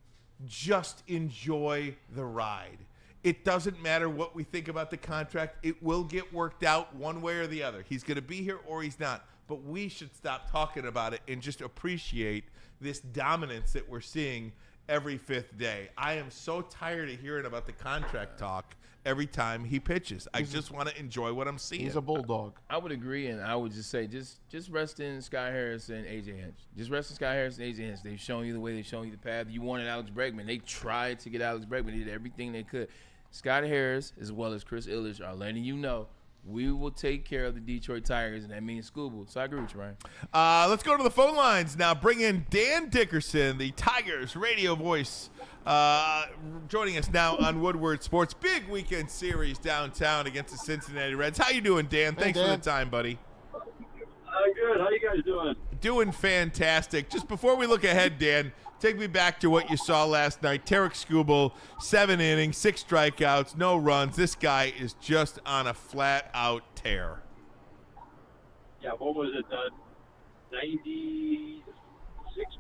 Just enjoy the ride. It doesn't matter what we think about the contract. It will get worked out one way or the other. He's going to be here or he's not. But we should stop talking about it and just appreciate this dominance that we're seeing every 5th day. I am so tired of hearing about the contract talk every time he pitches. I just want to enjoy what I'm seeing. He's a bulldog. I would agree, and I would just say just rest in Sky Harris and A.J. Hinch. Just rest in Sky Harris and A.J. Hinch. They've shown you the way. They've shown you the path. You wanted Alex Bregman. They tried to get Alex Bregman. They did everything they could. Scott Harris, as well as Chris Illich, are letting you know we will take care of the Detroit Tigers, and that means Skubal. So I agree with you, Ryan. Let's go to the phone lines now. Bring in Dan Dickerson, the Tigers radio voice, joining us now on Woodward Sports. Big weekend series downtown against the Cincinnati Reds. How you doing, Dan? Thanks for the time, buddy. Good. How you guys doing? Doing fantastic. Just before we look ahead, Dan, take me back to what you saw last night. Tarek Skubal, 7 innings, 6 strikeouts, no runs. This guy is just on a flat-out tear. Yeah, what was it, 96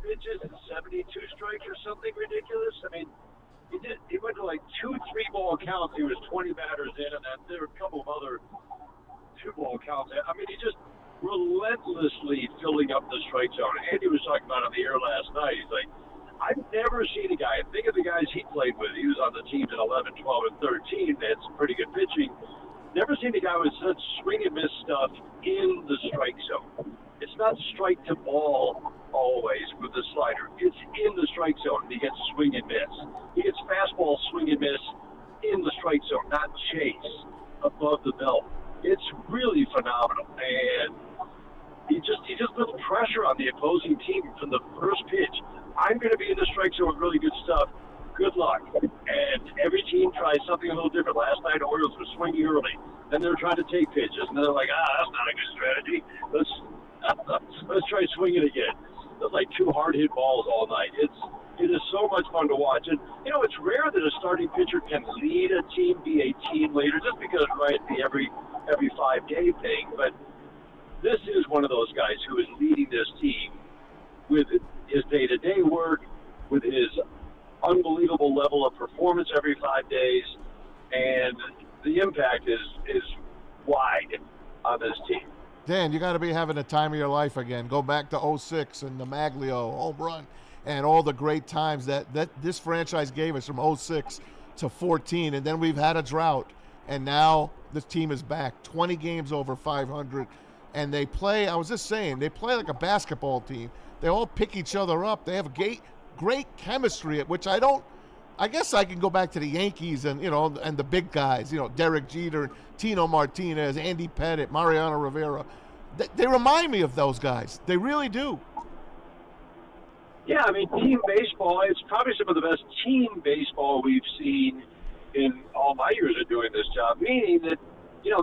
pitches and 72 strikes or something ridiculous? I mean, he went to like 2 3-ball counts. He was 20 batters in, and then there were a couple of other 2-ball counts. I mean, he just relentlessly filling up the strike zone. Andy was talking about on the air last night. He's like, I've never seen a guy, think of the guys he played with. He was on the teams at 11, 12, and 13. They had some pretty good pitching. Never seen a guy with such swing and miss stuff in the strike zone. It's not strike to ball always with the slider. It's in the strike zone. He gets swing and miss. He gets fastball swing and miss in the strike zone, not chase above the belt. It's really phenomenal. And he just put pressure on the opposing team from the first pitch. I'm going to be in the strike zone with really good stuff. Good luck. And every team tries something a little different. Last night, Orioles were swinging early. Then they were trying to take pitches, and they're like, that's not a good strategy. Let's try swinging again. There's like 2 hard-hit balls all night. It is so much fun to watch. And, it's rare that a starting pitcher can lead a team, be a team leader, just because, right, the every 5-day thing. But this is one of those guys who is leading this team with his day-to-day work, with his unbelievable level of performance every 5 days, and the impact is wide on this team. Dan, you got to be having the time of your life again. Go back to 06 and the Maglio home run and all the great times that this franchise gave us from 06 to 14, and then we've had a drought. And now this team is back. 20 games over 500. And they play, I was just saying, they play like a basketball team. They all pick each other up. They have great chemistry, which I guess I can go back to the Yankees and the big guys, Derek Jeter, Tino Martinez, Andy Pettit, Mariano Rivera. They remind me of those guys. They really do. Yeah, I mean, team baseball, it's probably some of the best team baseball we've seen in all my years of doing this job, meaning that,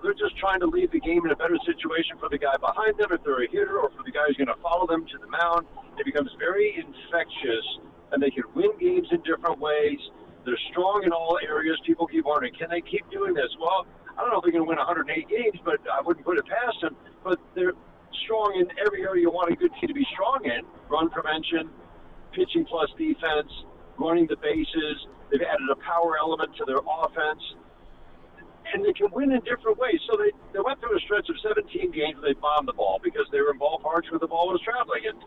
they're just trying to leave the game in a better situation for the guy behind them if they're a hitter or for the guy who's going to follow them to the mound. It becomes very infectious, and they can win games in different ways. They're strong in all areas. People keep wondering, can they keep doing this? Well, I don't know if they're going to win 108 games, but I wouldn't put it past them. But they're strong in every area you want a good team to be strong in. Run prevention, pitching plus defense, running the bases. They've added a power element to their offense. And they can win in different ways. So they went through a stretch of 17 games where they bombed the ball because they were in ballparks where the ball was traveling. And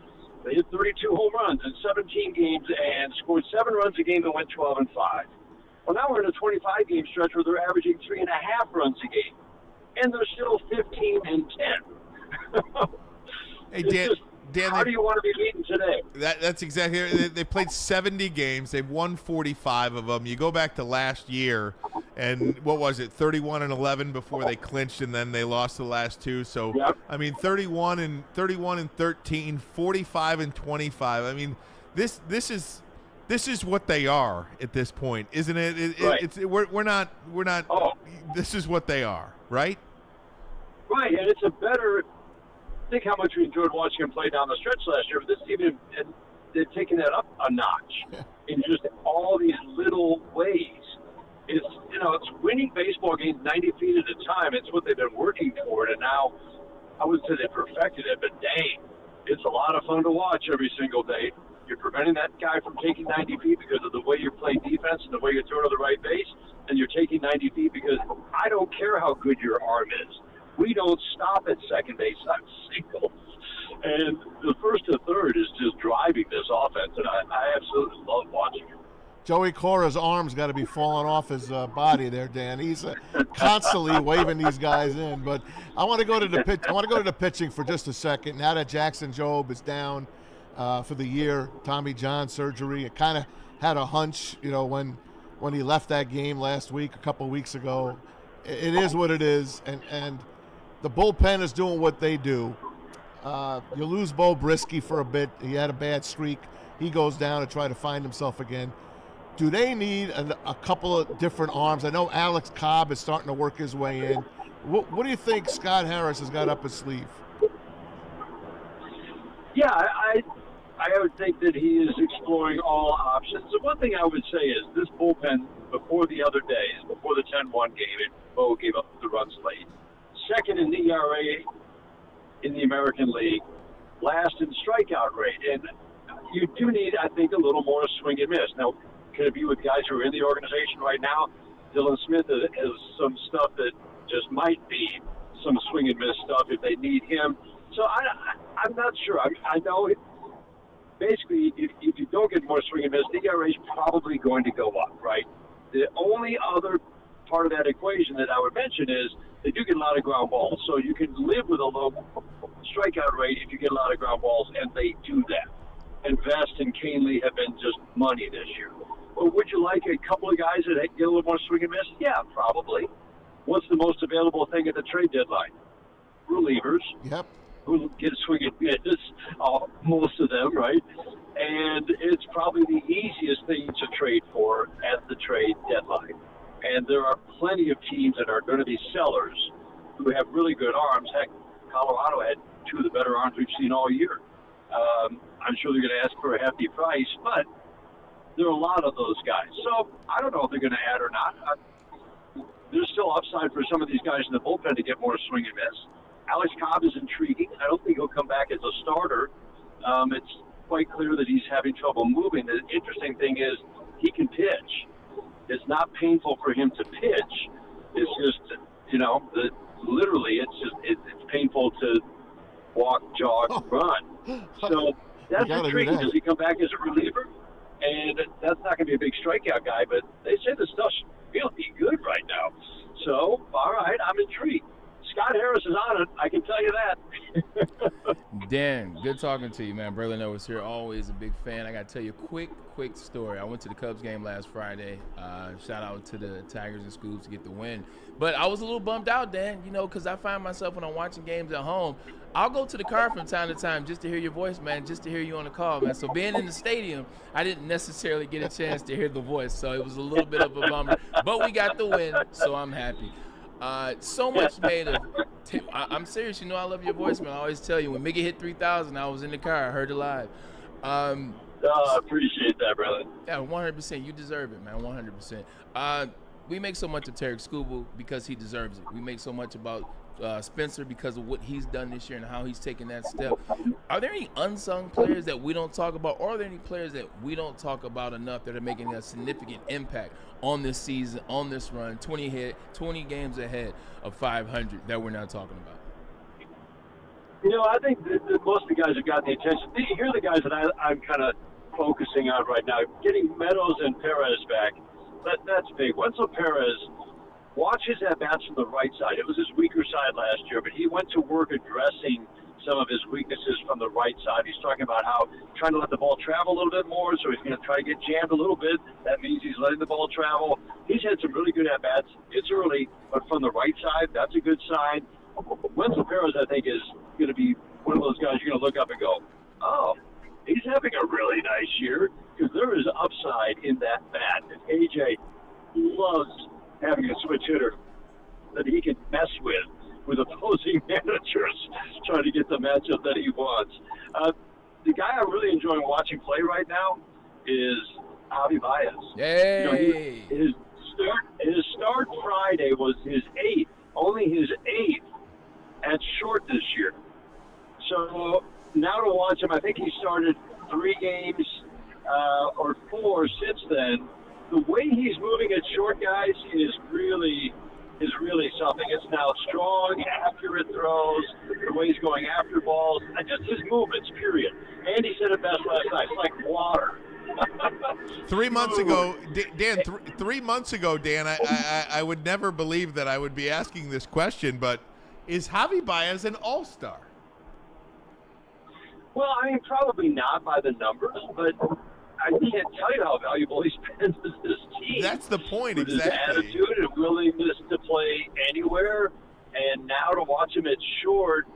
they hit 32 home runs in 17 games and scored 7 runs a game and went 12-5. Well, now we're in a 25-game stretch where they're averaging 3.5 runs a game. And they're still 15-10. Hey, Dan, how do you want to be beaten today? That's exactly it. They played 70 games. They've won 45 of them. You go back to last year, and what was it, 31-11 before they clinched, and then they lost the last 2. So, yep. I mean, 31-13, 45-25. I mean, this is what they are at this point, isn't it? Right. We're not. Oh. This is what they are, right? Right, and it's a better. Think how much we enjoyed watching him play down the stretch last year. But this team, they've taken that up a notch in just all these little ways. It's winning baseball games 90 feet at a time. It's what they've been working toward, and now I wouldn't say they perfected it, but dang, it's a lot of fun to watch every single day. You're preventing that guy from taking 90 feet because of the way you play defense and the way you throw to the right base, and you're taking 90 feet because I don't care how good your arm is. We don't stop at second base on singles. And the first to third is just driving this offense, and I absolutely love watching it. Joey Cora's arm's got to be falling off his body there, Dan. He's constantly waving these guys in. But I want to go to the pitch. I want to go to the pitching for just a second. Now that Jackson Jobe is down for the year, Tommy John surgery. I kind of had a hunch, when he left that game last week, a couple weeks ago. It is what it is, and the bullpen is doing what they do. You lose Bo Brisky for a bit. He had a bad streak. He goes down to try to find himself again. Do they need a couple of different arms? I know Alex Cobb is starting to work his way in. What do you think Scott Harris has got up his sleeve? Yeah, I would think that he is exploring all options. The one thing I would say is this bullpen before the other days, before the 10-1 game, and Bo gave up the runs late. Second in ERA in the American League, last in strikeout rate. And you do need, I think, a little more swing and miss. Now, could it be with guys who are in the organization right now? Dylan Smith has some stuff that just might be some swing and miss stuff if they need him. So I'm not sure. I know basically if you don't get more swing and miss, the ERA is probably going to go up, right? The only other part of that equation that I would mention is they do get a lot of ground balls. So you can live with a low strikeout rate if you get a lot of ground balls, and they do that. And Vest and Canely have been just money this year. Well, would you like a couple of guys that get a little more swing and miss? Yeah, probably. What's the most available thing at the trade deadline? Relievers. Yep. Who get swing and miss, most of them, right? And it's probably the easiest thing to trade for at the trade deadline. And there are plenty of teams that are going to be sellers who have really good arms. Heck, Colorado had 2 of the better arms we've seen all year. I'm sure they're going to ask for a hefty price, but there are a lot of those guys. So I don't know if they're going to add or not. There's still upside for some of these guys in the bullpen to get more swing and miss. Alex Cobb is intriguing. I don't think he'll come back as a starter. It's quite clear that he's having trouble moving. The interesting thing is he can pitch. It's not painful for him to pitch. It's just, literally it's painful to walk, jog, run. So that's intriguing. Does he come back as a reliever? And that's not going to be a big strikeout guy, but they say the stuff's really good right now. So, all right, I'm Dan, good talking to you, man. Braylon Edwards here, always a big fan. I got to tell you a quick story. I went to the Cubs game last Friday. Shout out to the Tigers and Scoops to get the win. But I was a little bummed out, Dan, because I find myself when I'm watching games at home, I'll go to the car from time to time just to hear your voice, man, just to hear you on the call, man. So being in the stadium, I didn't necessarily get a chance to hear the voice, so it was a little bit of a bummer. But we got the win, so I'm happy. So much made of I'm serious, I love your voice, man. I always tell you, when Miggy hit 3,000, I was in the car, I heard it live. I appreciate that, brother. Yeah, 100%. You deserve it, man, 100%. We make so much of Tarek Skubal because he deserves it. We make so much about Spencer because of what he's done this year and how he's taken that step. Are there any unsung players that we don't talk about, or are there any players that we don't talk about enough that are making a significant impact on this season, on this run, 20 games ahead of 500 that we're not talking about? I think that most of the guys have gotten the attention. Here are the guys that I'm kind of focusing on right now. Getting Meadows and Perez back, that's big. Wenzel Perez, watch his at-bats from the right side. It was his weaker side last year, but he went to work addressing some of his weaknesses from the right side. He's talking about how trying to let the ball travel a little bit more, so he's going to try to get jammed a little bit. That means he's letting the ball travel. He's had some really good at-bats. It's early, but from the right side, that's a good sign. Wenzel Perez, I think, is going to be one of those guys you're going to look up and go, oh, he's having a really nice year, because there is upside in that bat. And AJ loves having a switch hitter that he can mess with opposing managers, trying to get the matchup that he wants. The guy I'm really enjoying watching play right now is Javi Baez. Yay! His start Friday was only his eighth at short this year. So now to watch him, I think he started 3 games or 4 since then. The way he's moving at short, guys, is really something. It's now strong, accurate throws, the way he's going after balls, and just his movements, period. Andy said it best last night. It's like water. 3 months ago, Dan, 3 months ago, Dan, I would never believe that I would be asking this question, but is Javi Baez an all-star? Well, I mean, probably not by the numbers, but I can't tell you how valuable he's been to this team. That's the point, with exactly. His attitude and willingness to play anywhere, and now to watch him at short,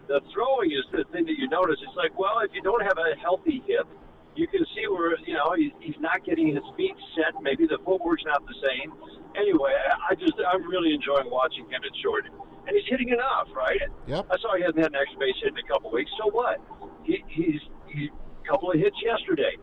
the throwing is the thing that you notice. It's like, well, if you don't have a healthy hip, you can see where, he's not getting his feet set. Maybe the footwork's not the same. Anyway, I'm really enjoying watching him at short. And he's hitting enough, right? Yep. I saw he hasn't had an extra base hit in a couple weeks. So what? He's a couple of hits yesterday.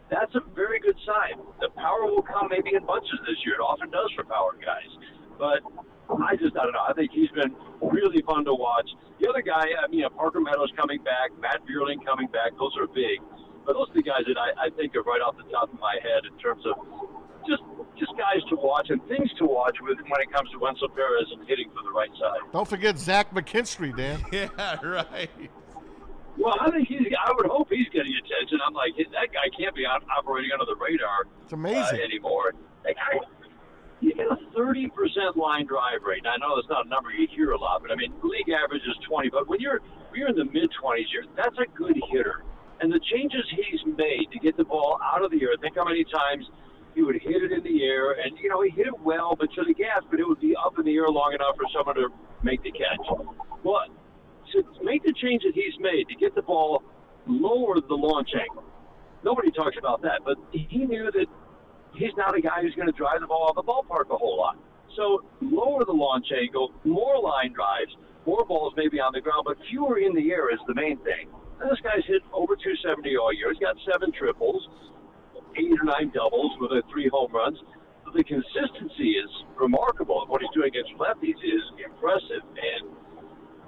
That's a very good sign. The power will come maybe in bunches this year. It often does for power guys. But I don't know. I think he's been really fun to watch. The other guy, Parker Meadows coming back, Matt Vierling coming back, those are big. But those are the guys that I think are right off the top of my head in terms of just guys to watch and things to watch when it comes to Wenzel Perez and hitting from the right side. Don't forget Zach McKinstry, Dan. Yeah, right. Well, I think I would hope he's getting attention. I'm like, that guy can't be operating under the radar. It's amazing anymore. That guy, you get a 30% line drive rate. Now, I know that's not a number you hear a lot, but I mean, league average is 20. But when you're in the mid-20s, that's a good hitter. And the changes he's made to get the ball out of the air. Think how many times he would hit it in the air, and he hit it well, but to the gas, but it would be up in the air long enough for someone to make the catch. Well, to make the change that he's made to get the ball lower the launch angle. Nobody talks about that, but he knew that he's not a guy who's going to drive the ball out of the ballpark a whole lot. So lower the launch angle, more line drives, more balls maybe on the ground, but fewer in the air is the main thing. And this guy's hit over 270 all year. He's got 7 triples, 8 or 9 doubles with 3 home runs. The consistency is remarkable. What he's doing against lefties is impressive, and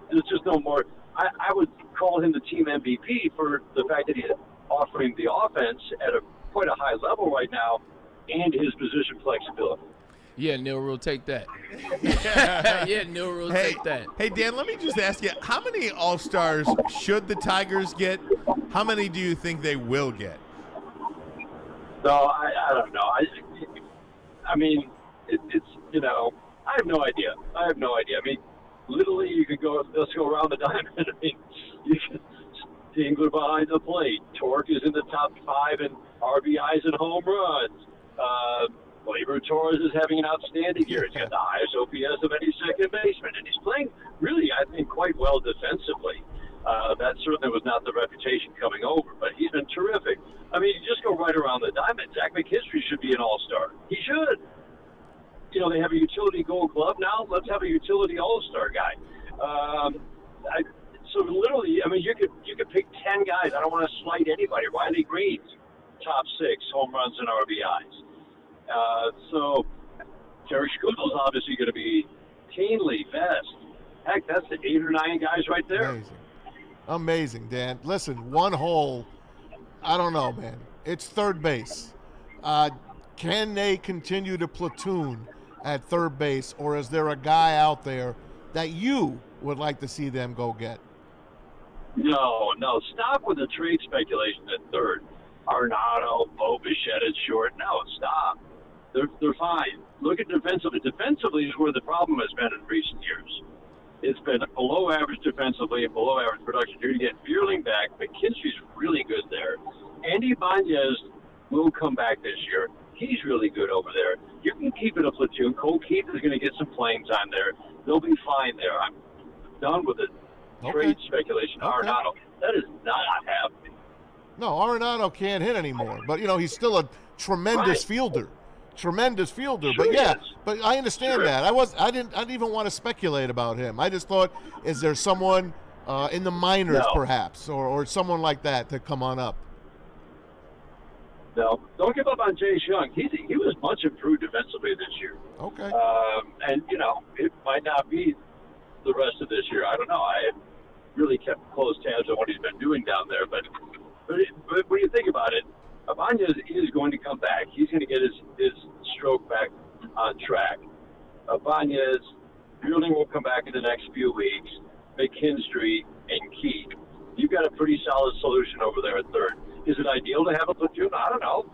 there's just no more. I would call him the team MVP for the fact that he's offering the offense at quite a high level right now, and his position flexibility. Yeah, Neil will take that. Yeah, Neil will take that. Hey, Dan, let me just ask you, how many All-Stars should the Tigers get? How many do you think they will get? No, I don't know. I mean, it's I have no idea. I mean, literally, you could go. Let's go around the diamond. I mean, Dingler behind the plate. Torque is in the top 5 in RBIs and home runs. Gleyber Torres is having an outstanding year. He's got the highest OPS of any second baseman, and he's playing really, I think, quite well defensively. That certainly was not the reputation coming over, but he's been terrific. I mean, you just go right around the diamond. Zach McKinstry should be an all-star. He should. You know, they have a utility gold glove now. Let's have a utility all-star guy. So literally, I mean, you could pick 10 guys. I don't want to slight anybody. Riley Green's top 6 home runs and RBIs. So Terry Schumel's obviously going to be keenly best. Heck, that's the 8 or 9 guys right there. Amazing, Dan. Listen, one hole, I don't know, man. It's third base. Can they continue to platoon at third base, or is there a guy out there that you would like to see them go get? No. Stop with the trade speculation at third. Arenado, Bichette at short. No, stop. They're fine. Look at defensively. Defensively is where the problem has been in recent years. It's been below average defensively and below average production. You're going to get Bierling back. McKinstry's really good there. Andy Banez will come back this year. He's really good over there. You can keep it a platoon. Cole Keith is going to get some playing time there. They'll be fine there. I'm done with the trade speculation. Okay. Arenado, that is not happening. No, Arenado can't hit anymore, but you know he's still a tremendous fielder. Tremendous fielder, Sure but yeah, is. but I understand that. I didn't even want to speculate about him. I just thought, is there someone in the minors perhaps, or someone like that to come on up? No, don't give up on Jace Young. He was much improved defensively this year. Okay. And you know, it might not be the rest of this year. I don't know. I really kept close tabs on what he's been doing down there, but when you think about it, Abanez is going to come back. He's going to get his stroke back on track. Abanez, Bierling will come back in the next few weeks. McKinstry and Keith. You've got a pretty solid solution over there at third. Is it ideal to have a platoon? I don't know.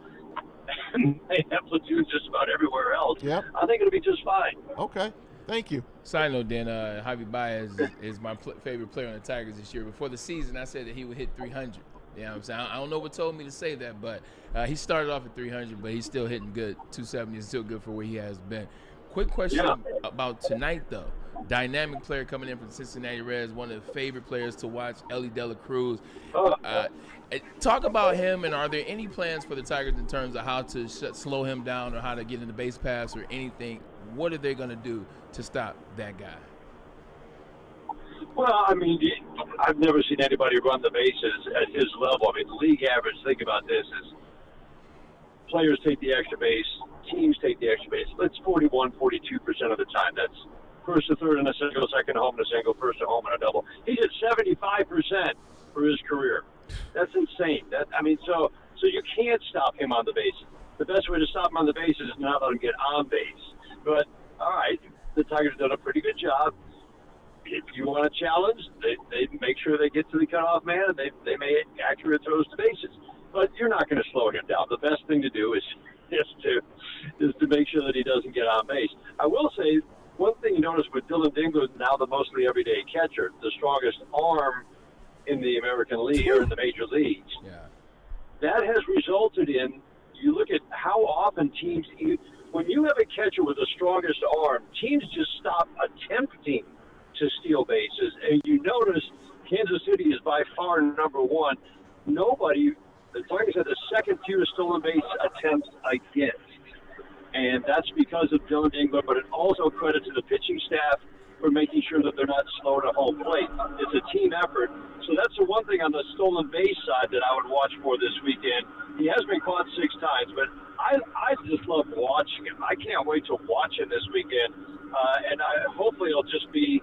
They have platoons just about everywhere else. Yep. I think it'll be just fine. Okay. Thank you. Side note, then, Javi Baez is my favorite player on the Tigers this year. Before the season, I said that he would hit 300. You know what I'm saying? I don't know what told me to say that, but he started off at 300, but he's still hitting good. 270 is still good for where he has been. Quick question about tonight, though. Dynamic player coming in from the Cincinnati Reds, one of the favorite players to watch, Ellie De La Cruz. Talk about him, and are there any plans for the Tigers in terms of how to slow him down or how to get in the base pass or anything? What are they going to do to stop that guy? Well, I mean, I've never seen anybody run the bases at his level. I mean, the league average, think about this, is players take the extra base, teams take the extra base. It's 41, 42% of the time. That's first to third and a single, second to home and a single, first to home and a double. He's at 75% for his career. That's insane. So you can't stop him on the base. The best way to stop him on the base is not let him get on base. But, all right, the Tigers have done a pretty good job. If you want a challenge, they make sure they get to the cutoff man, and they make accurate throws to bases. But you're not going to slow him down. The best thing to do is to make sure that he doesn't get on base. I will say, one thing you notice with Dylan Dingler, now the mostly everyday catcher, the strongest arm in the American League or in the major leagues. Yeah. That has resulted in, you look at how often teams, when you have a catcher with the strongest arm, teams just stop attempting to steal bases. And you notice Kansas City is by far number one. The Tigers had the second fewest stolen base attempts against. And that's because of Dylan Dingler, but it also credit to the pitching staff for making sure that they're not slow to home plate. It's a team effort. So that's the one thing on the stolen base side that I would watch for this weekend. He has been caught 6 times, but I just love watching him. I can't wait to watch him this weekend. And hopefully it'll just be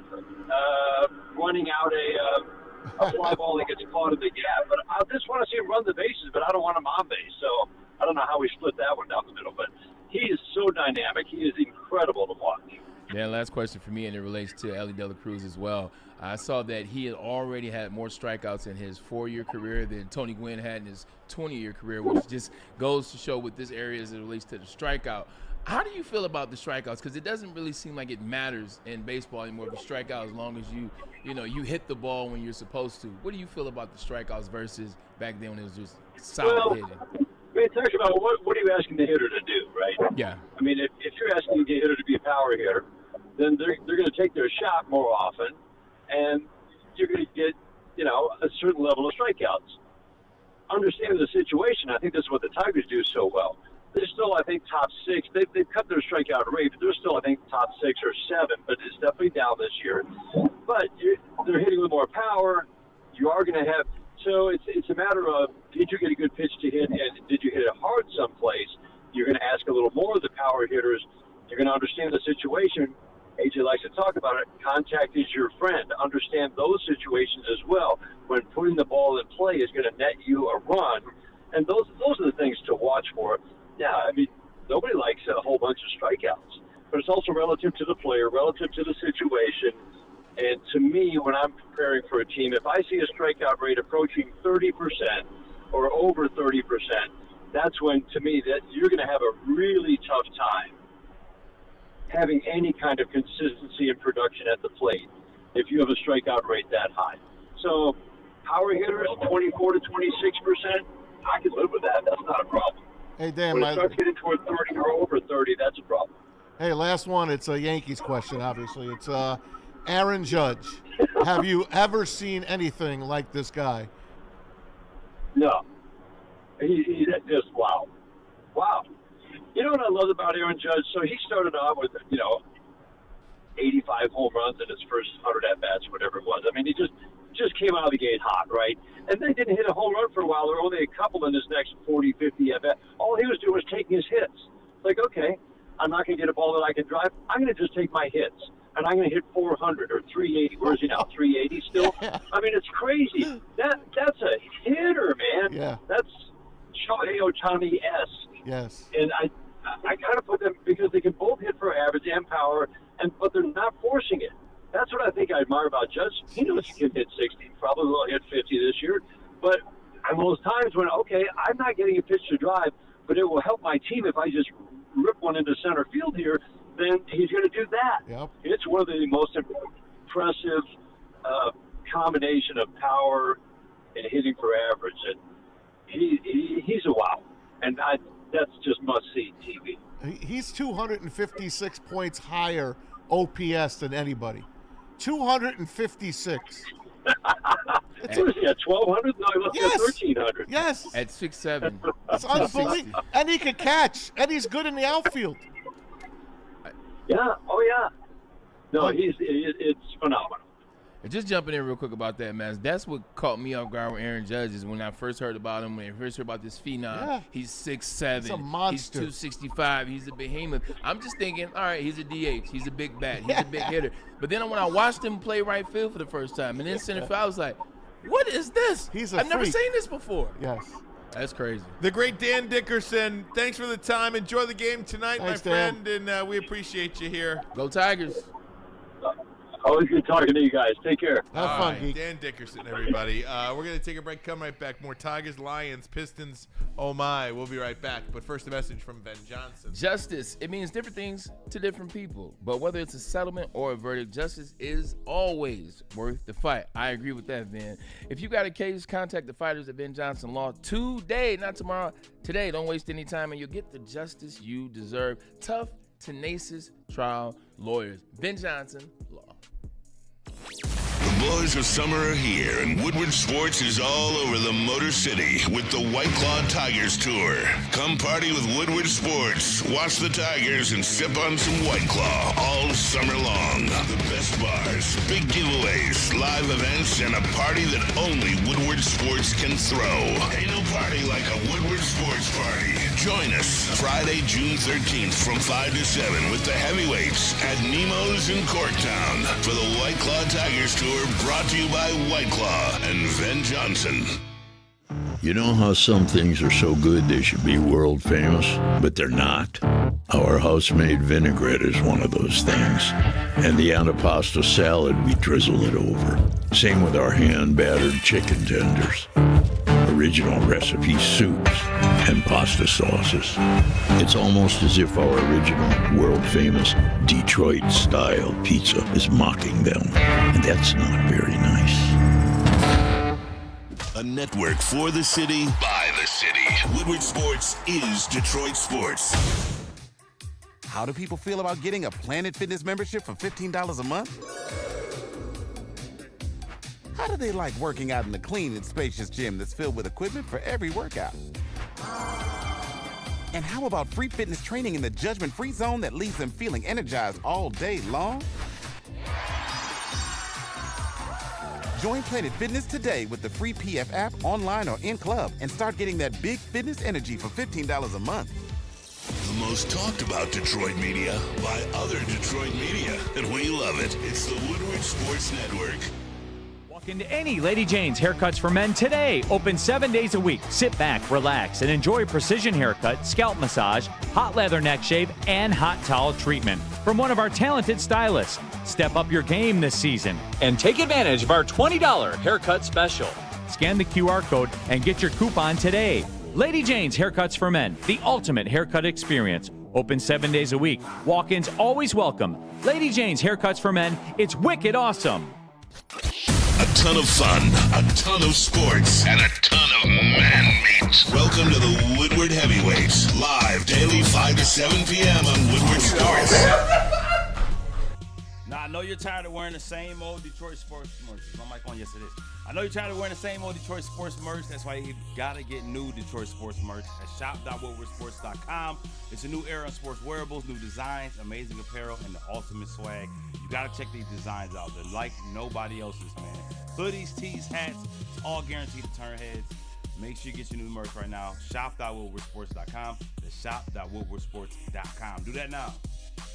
running out a fly ball that gets caught in the gap. But I just want to see him run the bases, but I don't want him on base. So I don't know how we split that one down the middle. But he is so dynamic. He is incredible to watch. Yeah, last question for me, and it relates to Ellie De La Cruz as well. I saw that he had already had more strikeouts in his 4-year career than Tony Gwynn had in his 20-year career, which just goes to show with this area as it relates to the strikeout. How do you feel about the strikeouts? Because it doesn't really seem like it matters in baseball anymore if you strike out as long as you hit the ball when you're supposed to. What do you feel about the strikeouts versus back then when it was just solid hitting? I mean, it's actually about what are you asking the hitter to do, right? Yeah. I mean, if you're asking the hitter to be a power hitter, then they're going to take their shot more often, and you're going to get, a certain level of strikeouts. Understanding the situation, I think that's what the Tigers do so well. They're still, I think, top 6. They've cut their strikeout rate, but they're still, I think, top 6 or 7, but it's definitely down this year. But they're hitting with more power. You are going to have – so it's a matter of, did you get a good pitch to hit, and did you hit it hard someplace? You're going to ask a little more of the power hitters. You're going to understand the situation. AJ likes to talk about it. Contact is your friend. Understand those situations as well. When putting the ball in play is going to net you a run, and those are the things to watch for. Yeah, I mean, nobody likes a whole bunch of strikeouts, but it's also relative to the player, relative to the situation. And to me, when I'm preparing for a team, if I see a strikeout rate approaching 30% or over 30%, that's when, to me, that you're going to have a really tough time having any kind of consistency in production at the plate if you have a strikeout rate that high. So power hitters, 24 to 26%, I can live with that. That's not a problem. Hey, Dan, when it starts getting toward 30 or over 30, that's a problem. Hey, last one. It's a Yankees question, obviously. It's Aaron Judge. Have you ever seen anything like this guy? No. He's just wow. Wow. You know what I love about Aaron Judge? So he started off with, 85 home runs in his first 100 at-bats, whatever it was. I mean, he just came out of the gate hot, right? And then didn't hit a home run for a while. There were only a couple in his next 40, 50 at-bats. All he was doing was taking his hits. Like, okay, I'm not going to get a ball that I can drive. I'm going to just take my hits. And I'm going to hit 400 or 380. Where is he now? 380 still? I mean, it's crazy. That's a hitter, man. Yeah. That's Shohei Ohtani-esque. Yes. And I kind of put them because they can both hit for average and power, but they're not forcing it. That's what I think I admire about Judge. He knows he can hit 60. Probably will hit 50 this year. But on those times when, okay, I'm not getting a pitch to drive, but it will help my team if I just rip one into center field here, then he's going to do that. Yep. It's one of the most impressive combination of power and hitting for average. And he's a wow. And that's just must-see TV. He's 256 points higher OPS than anybody. 256. What is he at 1,200? No, he must be at 1,300. Yes. At 6'7". It's unbelievable. And he can catch. And he's good in the outfield. Yeah. Oh, yeah. No, it's phenomenal. And just jumping in real quick about that, man. That's what caught me off guard with Aaron Judge is when I first heard about him, when I first heard about this phenom. Yeah. He's 6'7". He's a monster. He's 265. He's a behemoth. I'm just thinking, all right, he's a DH. He's a big bat. He's a big hitter. But then when I watched him play right field for the first time and then center field, I was like, what is this? I've never seen this before. Yes. That's crazy. The great Dan Dickerson, thanks for the time. Enjoy the game tonight, Thanks, my Dan. friend, and we appreciate you here. Go Tigers. Always good talking to you guys. Take care. Have All fun, right, geek. Dan Dickerson, everybody. We're going to take a break, come right back. More Tigers, Lions, Pistons. Oh, my. We'll be right back. But first, a message from Ben Johnson. Justice, it means different things to different people. But whether it's a settlement or a verdict, justice is always worth the fight. I agree with that, Ben. If you got a case, contact the fighters at Ben Johnson Law today, not tomorrow. Today, don't waste any time, and you'll get the justice you deserve. Tough, tenacious trial lawyers. Ben Johnson Law. The boys of summer are here, and Woodward Sports is all over the Motor City with the White Claw Tigers Tour. Come party with Woodward Sports, watch the Tigers, and sip on some White Claw all summer long. The best bars, big giveaways, live events, and a party that only Woodward Sports can throw. Ain't no party like a Woodward Sports party. Join us Friday, June 13th from 5 to 7 with the heavyweights at Nemo's in Corktown for the White Claw Tigers Tour, brought to you by White Claw and Ben Johnson. You know how some things are so good they should be world famous, but they're not? Our house-made vinaigrette is one of those things. And the antipasto salad, we drizzle it over. Same with our hand-battered chicken tenders. A original recipe soups and pasta sauces. It's almost as if our original world-famous Detroit-style pizza is mocking them, and that's not very nice. A network for the city, by the city. Woodward Sports is Detroit Sports. How do people feel about getting a Planet Fitness membership for $15 a month? How do they like working out in the clean and spacious gym that's filled with equipment for every workout? And how about free fitness training in the judgment-free zone that leaves them feeling energized all day long? Join Planet Fitness today with the free PF app online or in club and start getting that big fitness energy for $15 a month. The most talked about Detroit media by other Detroit media, and we love it. It's the Woodward Sports Network. Walk into any Lady Jane's Haircuts for Men today. Open 7 days a week. Sit back, relax, and enjoy precision haircut, scalp massage, hot leather neck shave, and hot towel treatment from one of our talented stylists. Step up your game this season and take advantage of our $20 haircut special. Scan the QR code and get your coupon today. Lady Jane's Haircuts for Men, the ultimate haircut experience. Open 7 days a week. Walk-ins always welcome. Lady Jane's Haircuts for Men, it's wicked awesome. A ton of fun, a ton of sports, and a ton of man meat. Welcome to the Woodward Heavyweights, live daily 5 to 7 p.m. on Woodward Sports. Now, I know you're tired of wearing the same old Detroit sports merch. Is my mic on? Yes, it is. I know you're tired of wearing the same old Detroit sports merch. That's why you got to get new Detroit sports merch at shop.woodwardsports.com. It's a new era of sports wearables, new designs, amazing apparel, and the ultimate swag. You got to check these designs out. They're like nobody else's, man. Hoodies, tees, hats, it's all guaranteed to turn heads. Make sure you get your new merch right now. Shop.woodwardsports.com. That's shop.woodwardsports.com. Do that now.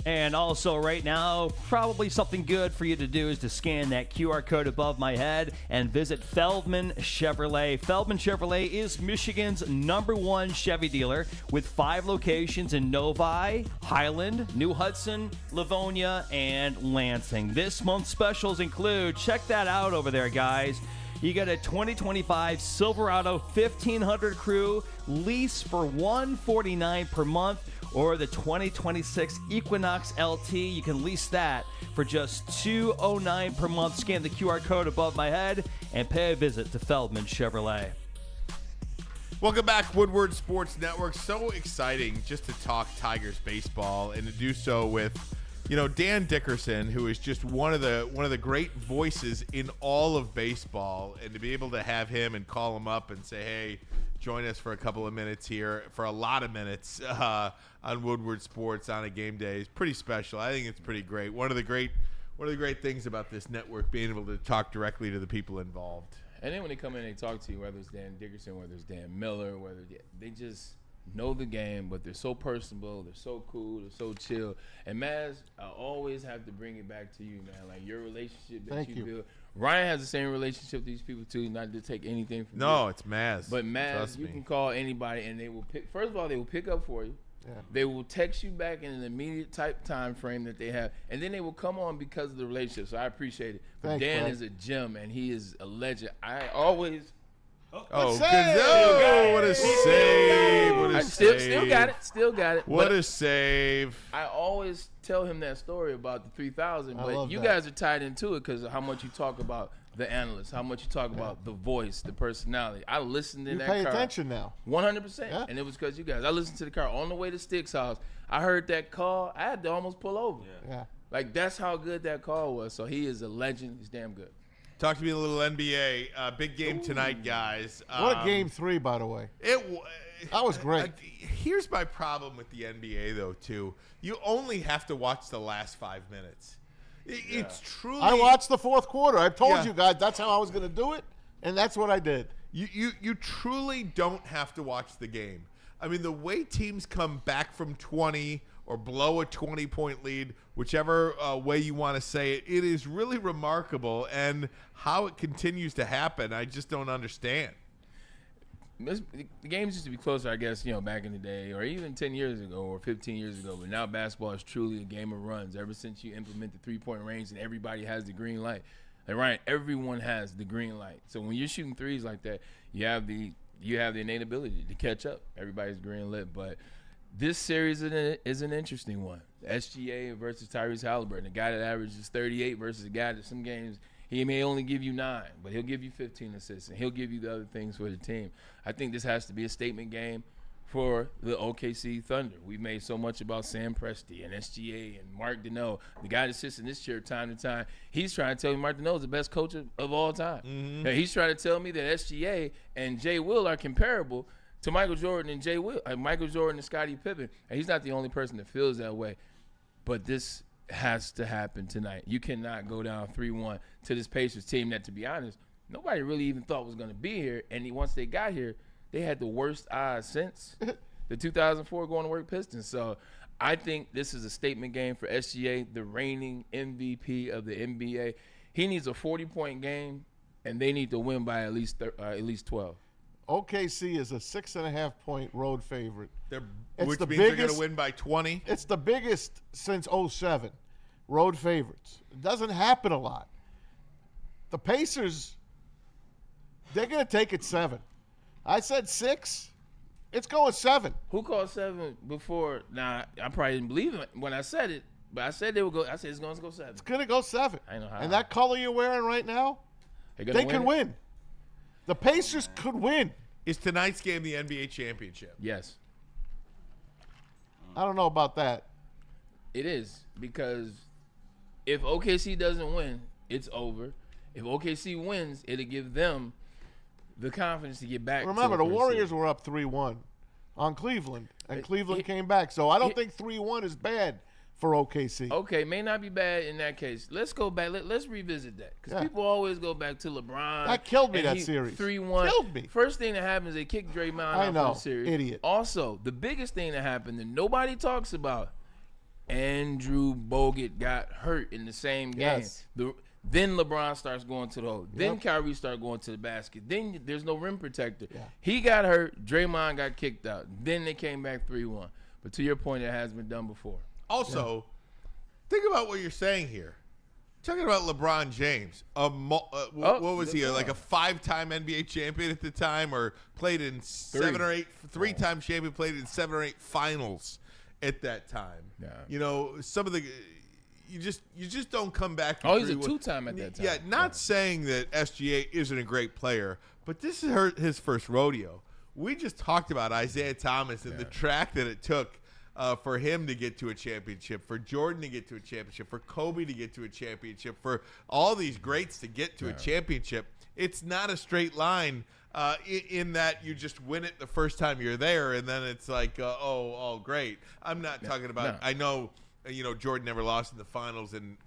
And also right now, probably something good for you to do is to scan that QR code above my head and visit Feldman Chevrolet. Feldman Chevrolet is Michigan's #1 Chevy dealer with 5 locations in Novi, Highland, New Hudson, Livonia, and Lansing. This month's specials include, check that out over there, guys. You get a 2025 Silverado 1500 Crew lease for $149 per month, or the 2026 Equinox LT. You can lease that for just $209 per month. Scan the QR code above my head and pay a visit to Feldman Chevrolet. Welcome back, Woodward Sports Network. So exciting just to talk Tigers baseball and to do so with, Dan Dickerson, who is just one of the great voices in all of baseball, and to be able to have him and call him up and say, hey, join us for a couple of minutes here, for a lot of minutes on Woodward Sports on a game day is pretty special. I think it's pretty great. One of the great things about this network, being able to talk directly to the people involved. And then when they come in and they talk to you, whether it's Dan Dickerson, whether it's Dan Miller, whether they just know the game, but they're so personable, they're so cool, they're so chill. And Maz, I always have to bring it back to you, man. Like your relationship that Thank you you. build. Ryan has the same relationship with these people too, not to take anything from you. No, it's Maz. But Maz, Trust you me. can call anybody and they will pick. First of all, they will pick up for you. Yeah. They will text you back in an immediate type time frame that they have, and then they will come on because of the relationship. So I appreciate it. But Thanks, Dan Fred. is a gem, and he is a legend. I always Oh, save! what a save! What a save! still got it. What But a save! I always tell him that story about the 3,000, I but love you that. guys are tied into it because of how much you talk about the analyst, how much you talk about the voice, the personality. I listened in You that pay car. attention now. 100%. Yeah. And it was because you guys. I listened to the car on the way to Sticks' house. I heard that call. I had to almost pull over. Yeah. Like, that's how good that call was. So he is a legend. He's damn good. Talk to me a little NBA. Big game tonight, guys. What a game 3, by the way. That was great. Here's my problem with the NBA, though, too. You only have to watch the last 5 minutes. It's truly. I watched the fourth quarter. I told Yeah. you guys that's how I was going to do it, and that's what I did. You truly don't have to watch the game. I mean, the way teams come back from 20 or blow a 20-point lead, whichever way you want to say it, it is really remarkable. And how it continues to happen, I just don't understand. The games used to be closer, I guess, back in the day, or even 10 years ago or 15 years ago. But now basketball is truly a game of runs. Ever since you implement the three-point range and everybody has the green light. Like, Ryan, everyone has the green light. So when you're shooting threes like that, you have the you have the innate ability to catch up. Everybody's green lit, but this series is an interesting one. SGA versus Tyrese Halliburton, a guy that averages 38 versus a guy that some games he may only give you 9, but he'll give you 15 assists, and he'll give you the other things for the team. I think this has to be a statement game for the OKC Thunder. We've made so much about Sam Presti and SGA and Mark Deneau, the guy that sits in this chair time to time. He's trying to tell me Mark Deneau is the best coach of all time. And he's trying to tell me that SGA and Jay Will are comparable to Michael Jordan and Jay Will, Michael Jordan and Scottie Pippen. And he's not the only person that feels that way. But this has to happen tonight. You cannot go down 3-1 to this Pacers team that, to be honest, nobody really even thought was going to be here. And once they got here, they had the worst odds since the 2004 going to work Pistons. So I think this is a statement game for SGA, the reigning MVP of the NBA. He needs a 40-point game, and they need to win by at least 12. OKC is a 6.5-point road favorite. Which means they're going to win by 20? It's the biggest since 07, road favorites. It doesn't happen a lot. The Pacers, they're going to take it 7. I said 6. It's going 7. Who called 7 before? Nah, I probably didn't believe it when I said it, but I said they would go. I said it's going to go 7. It's going to go 7. I know how. And that color you're wearing right now, they can win. The Pacers could win. Is tonight's game the NBA championship? Yes. I don't know about that. It is, because if OKC doesn't win, it's over. If OKC wins, it'll give them the confidence to get back. Remember, to the Warriors were up 3-1 on Cleveland, and Cleveland came back. So I don't think 3-1 is bad for OKC. Okay, may not be bad in that case. Let's go back. Let's revisit that, because people always go back to LeBron. That killed me, that series. 3-1. Killed me. First thing that happens, they kick Draymond out of the series. Idiot. Also, the biggest thing that happened that nobody talks about, Andrew Bogut got hurt in the same game. Yes. Then LeBron starts going to the hole. Then Kyrie starts going to the basket. Then there's no rim protector. Yeah. He got hurt. Draymond got kicked out. Then they came back 3-1. But to your point, it has been done before. Also, think about what you're saying here. Talking about LeBron James. What was he, like a 5-time NBA champion at the time, or played in 7 or 8, 3-time champion, played in 7 or 8 finals at that time. Yeah. You know, some of the you just don't come back. Oh, he's a 2-time at that time. Yeah, not saying that SGA isn't a great player, but this is his first rodeo. We just talked about Isaiah Thomas and the track that it took for him to get to a championship, for Jordan to get to a championship, for Kobe to get to a championship, for all these greats to get to a championship. It's not a straight line in that you just win it the first time you're there, and then it's like, oh, great. I'm not talking about – I know – Jordan never lost in the finals, and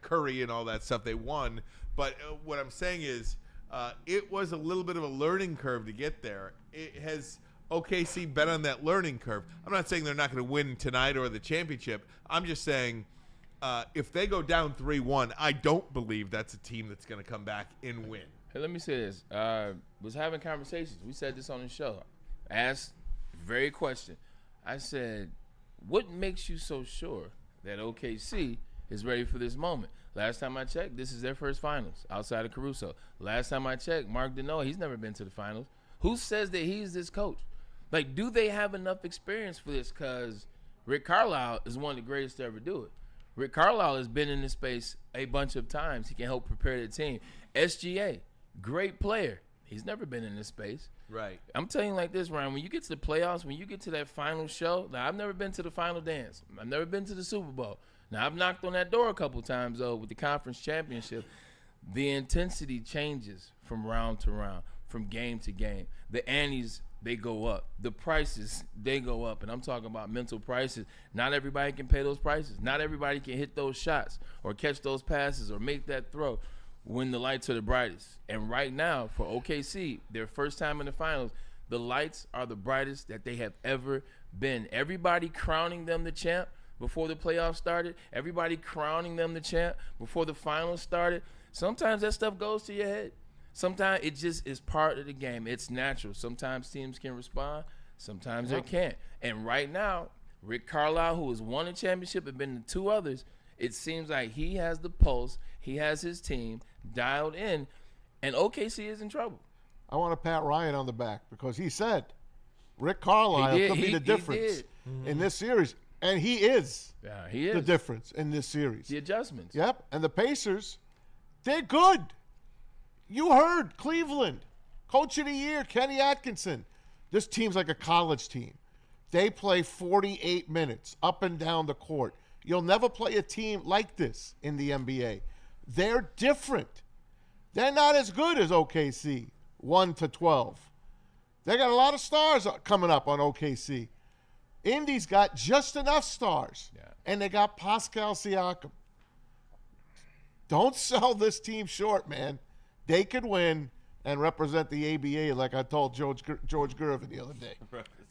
Curry and all that stuff, they won. But what I'm saying is it was a little bit of a learning curve to get there. Has OKC been on that learning curve? I'm not saying they're not going to win tonight or the championship. I'm just saying if they go down 3-1, I don't believe that's a team that's going to come back and win. Hey, let me say this. Was having conversations. We said this on the show. Asked very question. I said, what makes you so sure that OKC is ready for this moment? Last time I checked, this is their first finals outside of Caruso. Last time I checked, Mark Deneau, he's never been to the finals. Who says that he's this coach? Like, do they have enough experience for this? Because Rick Carlisle is one of the greatest to ever do it. Rick Carlisle has been in this space a bunch of times. He can help prepare the team. SGA, great player. He's never been in this space. Right. I'm telling you like this, Ryan, when you get to the playoffs, when you get to that final show, now I've never been to the final dance. I've never been to the Super Bowl. Now, I've knocked on that door a couple times, though, with the conference championship. The intensity changes from round to round, from game to game. The antes, they go up. The prices, they go up. And I'm talking about mental prices. Not everybody can pay those prices. Not everybody can hit those shots or catch those passes or make that throw when the lights are the brightest. And right now, for OKC, their first time in the finals, the lights are the brightest that they have ever been. Everybody crowning them the champ before the playoffs started. Everybody crowning them the champ before the finals started. Sometimes that stuff goes to your head. Sometimes it just is part of the game. It's natural. Sometimes teams can respond. Sometimes they can't. And right now, Rick Carlisle, who has won a championship and been to 2 others, it seems like he has the pulse. He has his team dialed in, and OKC is in trouble. I want to pat Ryan on the back because he said Rick Carlisle could be the difference in this series. And he is. Yeah, he is. The difference in this series. The adjustments. Yep. And the Pacers, they're good. You heard Cleveland. Coach of the year, Kenny Atkinson. This team's like a college team. They play 48 minutes up and down the court. You'll never play a team like this in the NBA. They're different. They're not as good as OKC, 1-12. They got a lot of stars coming up on OKC. Indy's got just enough stars, and they got Pascal Siakam. Don't sell this team short, man. They could win and represent the ABA like I told George Gervin the other day.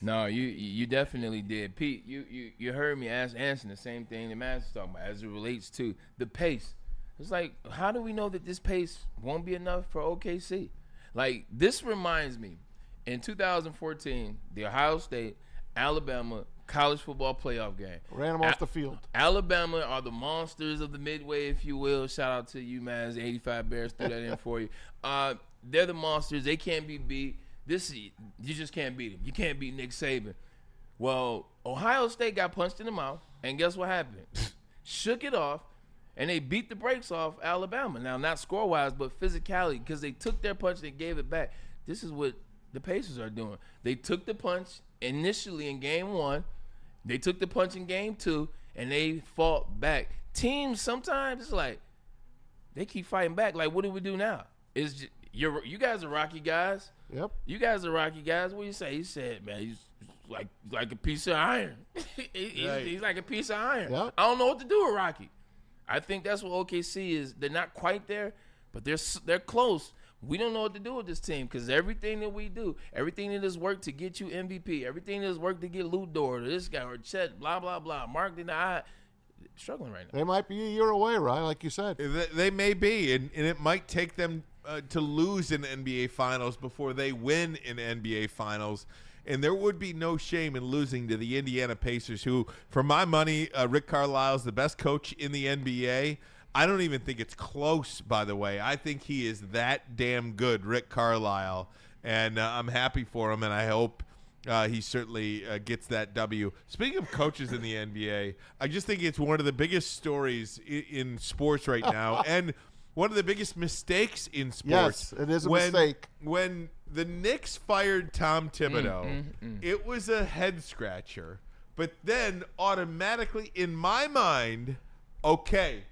No, you definitely did. Pete, you heard me answering the same thing the Master's talking about as it relates to the pace. It's like, how do we know that this pace won't be enough for OKC? Like, this reminds me, in 2014, the Ohio State, Alabama college football playoff game. Ran them off the field. Alabama are the monsters of the Midway, if you will. Shout out to you, man. The 85 Bears threw that in for you. They're the monsters. They can't be beat. You just can't beat them. You can't beat Nick Saban. Well, Ohio State got punched in the mouth, and guess what happened? Shook it off, and they beat the brakes off Alabama. Now, not score-wise, but physicality, because they took their punch and they gave it back. This is what the Pacers are doing. They took the punch initially in game 1. They took the punch in game 2, and they fought back. Teams sometimes, it's like, they keep fighting back. Like, what do we do now? You guys are Rocky guys. Yep. You guys are Rocky guys. What do you say? He said, man, he's like a piece of iron. He's like a piece of iron. Yep. I don't know what to do with Rocky. I think that's what OKC is. They're not quite there, but they're close. We don't know what to do with this team because everything that we do, everything that has worked to get you MVP, everything that has worked to get Lou Dort or this guy or Chet, blah, blah, blah, Mark denied, struggling right now. They might be a year away, Ryan, like you said. They may be, and it might take them to lose in NBA Finals before they win in NBA Finals. And there would be no shame in losing to the Indiana Pacers, who, for my money, Rick Carlisle is the best coach in the NBA. I don't even think it's close, by the way. I think he is that damn good, Rick Carlisle. And I'm happy for him, and I hope he certainly gets that W. Speaking of coaches in the NBA, I just think it's one of the biggest stories in sports right now. And one of the biggest mistakes in sports. Yes, it is a mistake. When the Knicks fired Tom Thibodeau, it was a head scratcher. But then automatically in my mind, okay,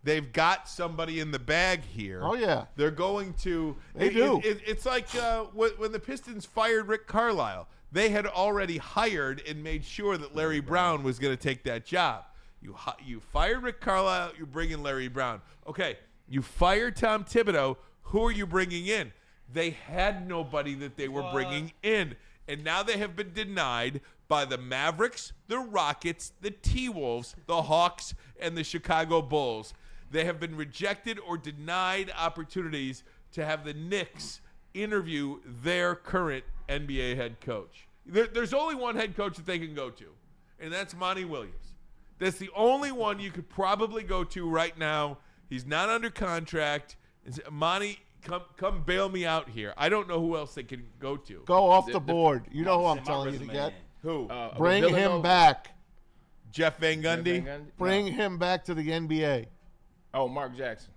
they've got somebody in the bag here. Oh, yeah. They're going to. They do. It's like when the Pistons fired Rick Carlisle. They had already hired and made sure that Larry Brown was going to take that job. You fired Rick Carlisle, you bring in Larry Brown. Okay, you fired Tom Thibodeau. Who are you bringing in? They had nobody that they were bringing in. And now they have been denied by the Mavericks, the Rockets, the T-Wolves, the Hawks, and the Chicago Bulls. They have been rejected or denied opportunities to have the Knicks interview their current NBA head coach. There's only one head coach that they can go to, and that's Monty Williams. That's the only one you could probably go to right now. He's not under contract. Monty, come bail me out here. I don't know who else they can go to. Go off the board. You know who I'm telling you to get. Who? Bring him back. Jeff Van Gundy? Bring him back to the NBA. Oh, Mark Jackson.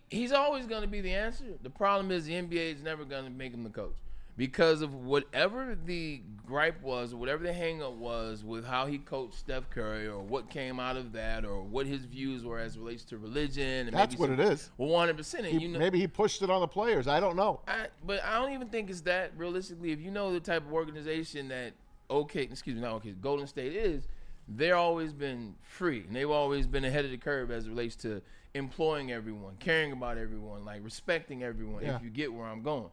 He's always going to be the answer. The problem is the NBA is never going to make him the coach because of whatever the gripe was, or whatever the hang-up was with how he coached Steph Curry, or what came out of that, or what his views were as it relates to religion. And that's what it is. Well, 100%. And maybe he pushed it on the players. I don't know. But I don't even think it's that realistically. If you know the type of organization that Golden State is, they've always been free, and they've always been ahead of the curve as it relates to employing everyone, caring about everyone, like respecting everyone, if you get where I'm going.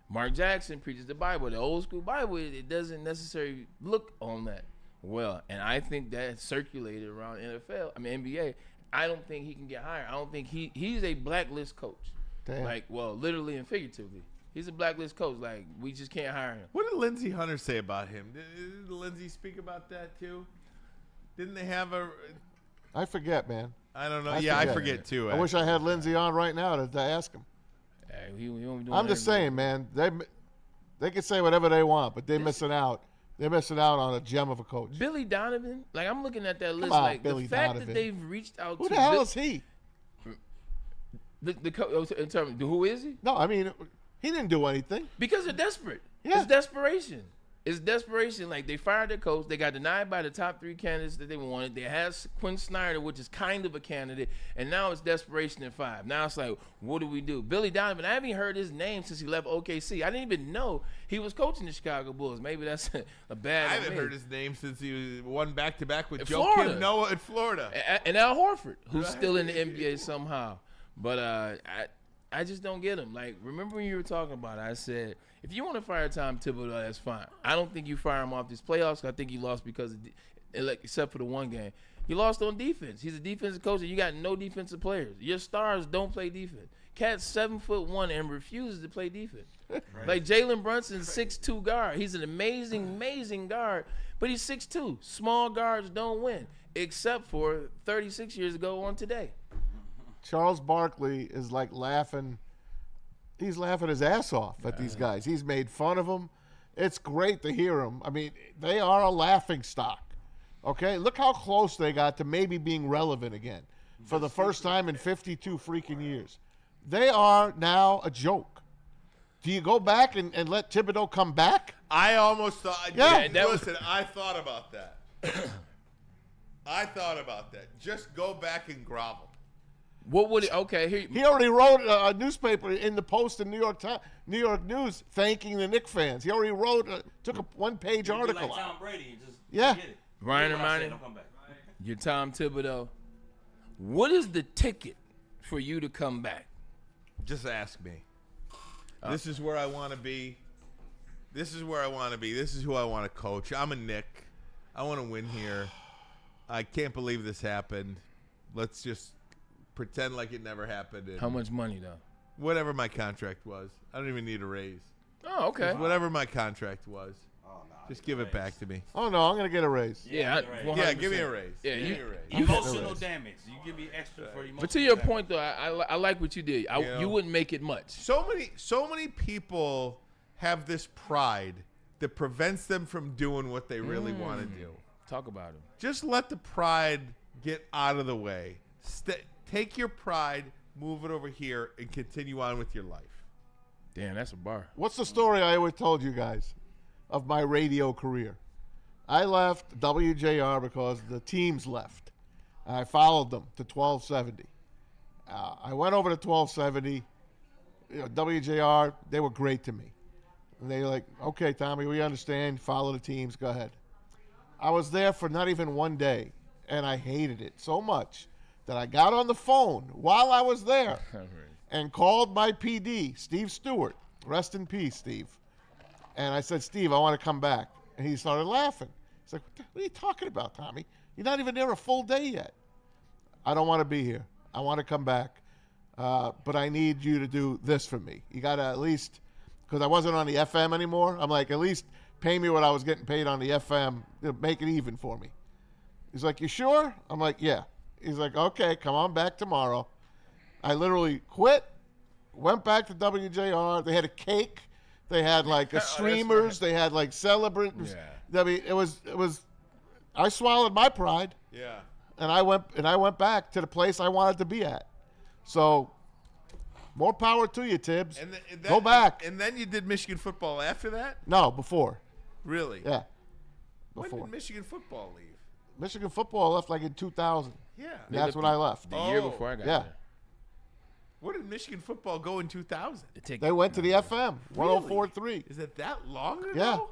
Mark Jackson preaches the Bible, the old school Bible. It doesn't necessarily look on that well, and I think that circulated around NBA. I don't think he can get hired. I don't think he's a blacklist coach. Damn. Like, well, literally and figuratively. He's a blacklist coach. Like, we just can't hire him. What did Lindsey Hunter say about him? Did Lindsey speak about that too? Didn't they have a... I forget, man. I don't know. I forget too. I wish I had Lindsey on right now to ask him. He won't be doing I'm just anything. saying, man. They can say whatever they want, but they're missing out. They're missing out on a gem of a coach. Billy Donovan, like I'm looking at that list, on, like Billy the fact Donovan. that they've reached out Who to the hell is he? the coach in terms of who is he? No, I mean, he didn't do anything. Because they're desperate. Yeah. It's desperation. It's desperation. Like they fired their coach. They got denied by the top 3 candidates that they wanted. They had Quinn Snyder, which is kind of a candidate, and now it's desperation at 5. Now it's like, what do we do? Billy Donovan, I haven't even heard his name since he left OKC. I didn't even know he was coaching the Chicago Bulls. Maybe that's a bad. I haven't heard his name since he won back-to-back with In Joe Florida. Noah in Florida. And Al Horford, who's still in the NBA somehow. But I just don't get him. Like, remember when you were talking about it, I said, if you want to fire Tom Thibodeau, that's fine. I don't think you fire him off these playoffs. I think he lost because of except for the one game. You lost on defense. He's a defensive coach, and you got no defensive players. Your stars don't play defense. Cat's 7'1" and refuses to play defense. Like Jalen Brunson's 6'2" guard. He's an amazing guard, but he's 6'2". Small guards don't win, except for 36 years ago on today. Charles Barkley is like laughing. He's laughing his ass off at these guys. He's made fun of them. It's great to hear him. I mean, they are a laughing stock. Okay, look how close they got to maybe being relevant again for the first time in 52 freaking years. They are now a joke. Do you go back and let Thibodeau come back? I almost thought. Yeah. Listen, I thought about that. I thought about that. Just go back and grovel. What would it? Okay, here. He already wrote a newspaper in the Post in New York News thanking the Knicks fans. He already wrote, took a one-page article. Like Tom Brady, just Yeah. forget it. Ryan Forget what I said, Ermanni, don't come back. you're Tom Thibodeau. What is the ticket for you to come back? Just ask me. This is where I want to be. This is where I want to be. This is who I want to coach. I'm a Knick. I want to win here. I can't believe this happened. Let's just pretend like it never happened. And How much money though? whatever my contract was. I don't even need a raise. Oh, okay. Just whatever my contract was. Just give it back to me. Oh, no, I'm going to get a raise. Yeah, Yeah, give me a raise. Yeah, give you- me a raise. Emotional damage. You give me extra for emotional But to your damage. point though, I like what you did. You wouldn't make it much. So many people have this pride that prevents them from doing what they really want to do. Talk about him. Just let the pride get out of the way. Take your pride, move it over here, and continue on with your life. Damn, that's a bar. What's the story I always told you guys of my radio career? I left WJR because the teams left. I followed them to 1270. I went over to 1270. WJR, they were great to me. And they were like, okay, Tommy, we understand. Follow the teams. Go ahead. I was there for not even one day, and I hated it so much that I got on the phone while I was there and called my PD, Steve Stewart. Rest in peace, Steve. And I said, Steve, I want to come back. And he started laughing. He's like, what are you talking about, Tommy? You're not even there a full day yet. I don't want to be here. I want to come back. But I need you to do this for me. You got to at least, because I wasn't on the FM anymore, I'm like, at least pay me what I was getting paid on the FM. Make it even for me. He's like, you sure? I'm like, yeah. He's like, okay, come on back tomorrow. I literally quit, went back to WJR. They had a cake. They had like a streamers. They had like celebrants. Yeah. I mean, it was. I swallowed my pride. Yeah. And I went back to the place I wanted to be at. So, more power to you, Tibbs. And Go back. And then you did Michigan football after that? No, before. Really? Yeah. When Before. did Michigan football leave? Michigan football left like in 2000. Yeah. That's when I left. The year before I got Yeah. there. Where did Michigan football go in 2000? They went to the FM, 104.3. Is it that long ago?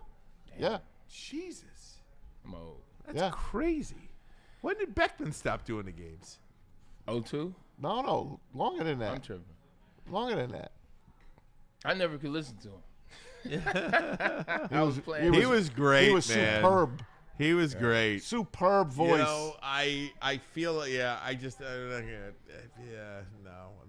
Yeah. Yeah. Jesus. Mo. That's Yeah. crazy. When did Beckman stop doing the games? 02? No, longer than I'm that. tripping. Longer than that. I never could listen to him. I was playing. He was great, He was man. superb. He was great. Superb voice. You know, I feel, yeah, I'm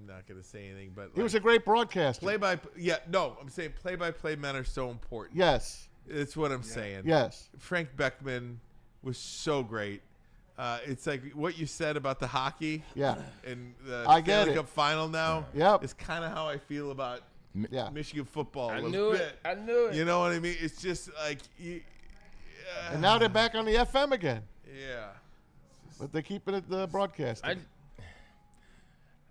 not gonna say anything, but He was a great broadcaster. I'm saying play-by-play men are so important. Yes. That's what I'm saying. Yes. Frank Beckman was so great. It's like what you said about the hockey. Yeah. And the I get Stanley it. Cup final now. Yep. It's kind of how I feel about Michigan football. I a knew little it. bit. I knew it. You know what I mean? It's just like, And now they're back on the FM again. yeah. But they keep it at the broadcast.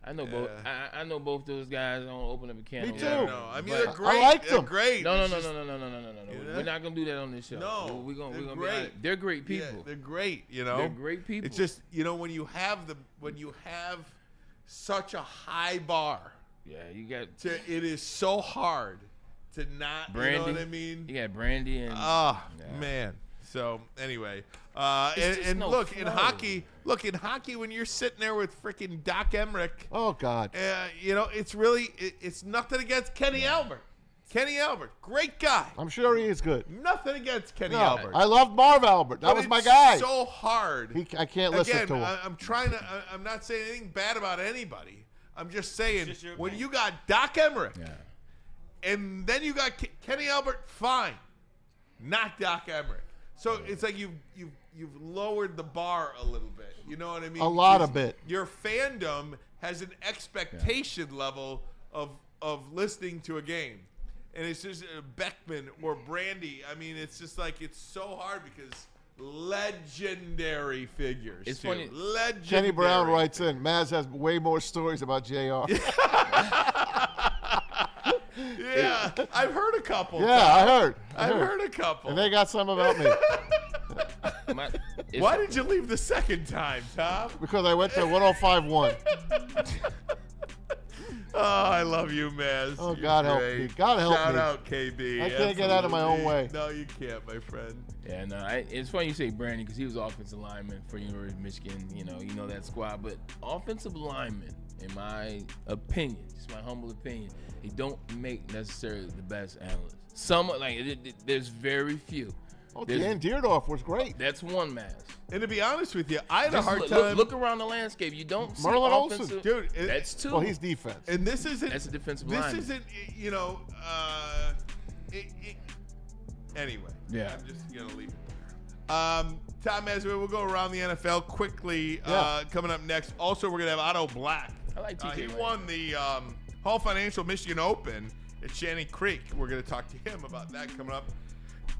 I know both. I know both those guys. I don't open up a can. Me of too. worms. No, I mean But- they're great. I like They're them. great. No. It's just- We're not gonna do that on this show. No, we're gonna they're be great. honest. They're great Yeah, people. they're great. You know, They're great people. It's just when you have such a high bar, Yeah, you got it is so hard to not. Brandy. You know what I mean? You got Brandy and Man. So anyway, It's just and no look in flow. hockey when you're sitting there with freaking Doc Emmerich, Oh, God. it's really it's nothing against Kenny Albert. Kenny Albert, great guy. I'm sure he is good. Nothing against Kenny No, Albert. I love Marv Albert. That But was my it's guy. So hard. I can't listen Again, to him. I'm trying to. I'm not saying anything bad about anybody. I'm just saying just your when opinion. you got Doc Emmerich, and then you got Kenny Albert, fine, not Doc Emmerich. So it's like you've lowered the bar a little bit. You know what I mean? A lot Because of bit. Your fandom has an expectation level of listening to a game. And it's just Beckman or Brandy. I mean, it's just like it's so hard because legendary figures. It's too. funny. Legendary. Kenny Brown writes in, Maz has way more stories about JR. Yeah, I've heard a couple. Yeah, I heard. I've heard a couple. And they got some about me. Why did you leave the second time, Tom? Because I went to 105.1. Oh, I love you, Maz. Oh, You're God help great. me. God help Shout me. out, KB. I can't get out of my own way. No, you can't, my friend. Yeah, no, it's funny you say Brandon because he was offensive lineman for University of Michigan. You know that squad, but offensive linemen, in my opinion, just my humble opinion, they don't make necessarily the best analysts. Some there's very few. Oh, Dan Deerdorf was great. That's one mass. And to be honest with you, I had a Just hard time. Look around the landscape. You don't see Merlin Olsen. offensive. Dude, that's two. Well, he's defense. And this isn't. That's a defensive This lineman. isn't. Anyway. Yeah. I'm just gonna leave it there. Tom, as we'll go around the NFL quickly. Yeah. Coming up next. Also, we're gonna have Otto Black. I like TJ. He Watt. won the Hall Financial Michigan Open at Shannon Creek. We're gonna talk to him about that coming up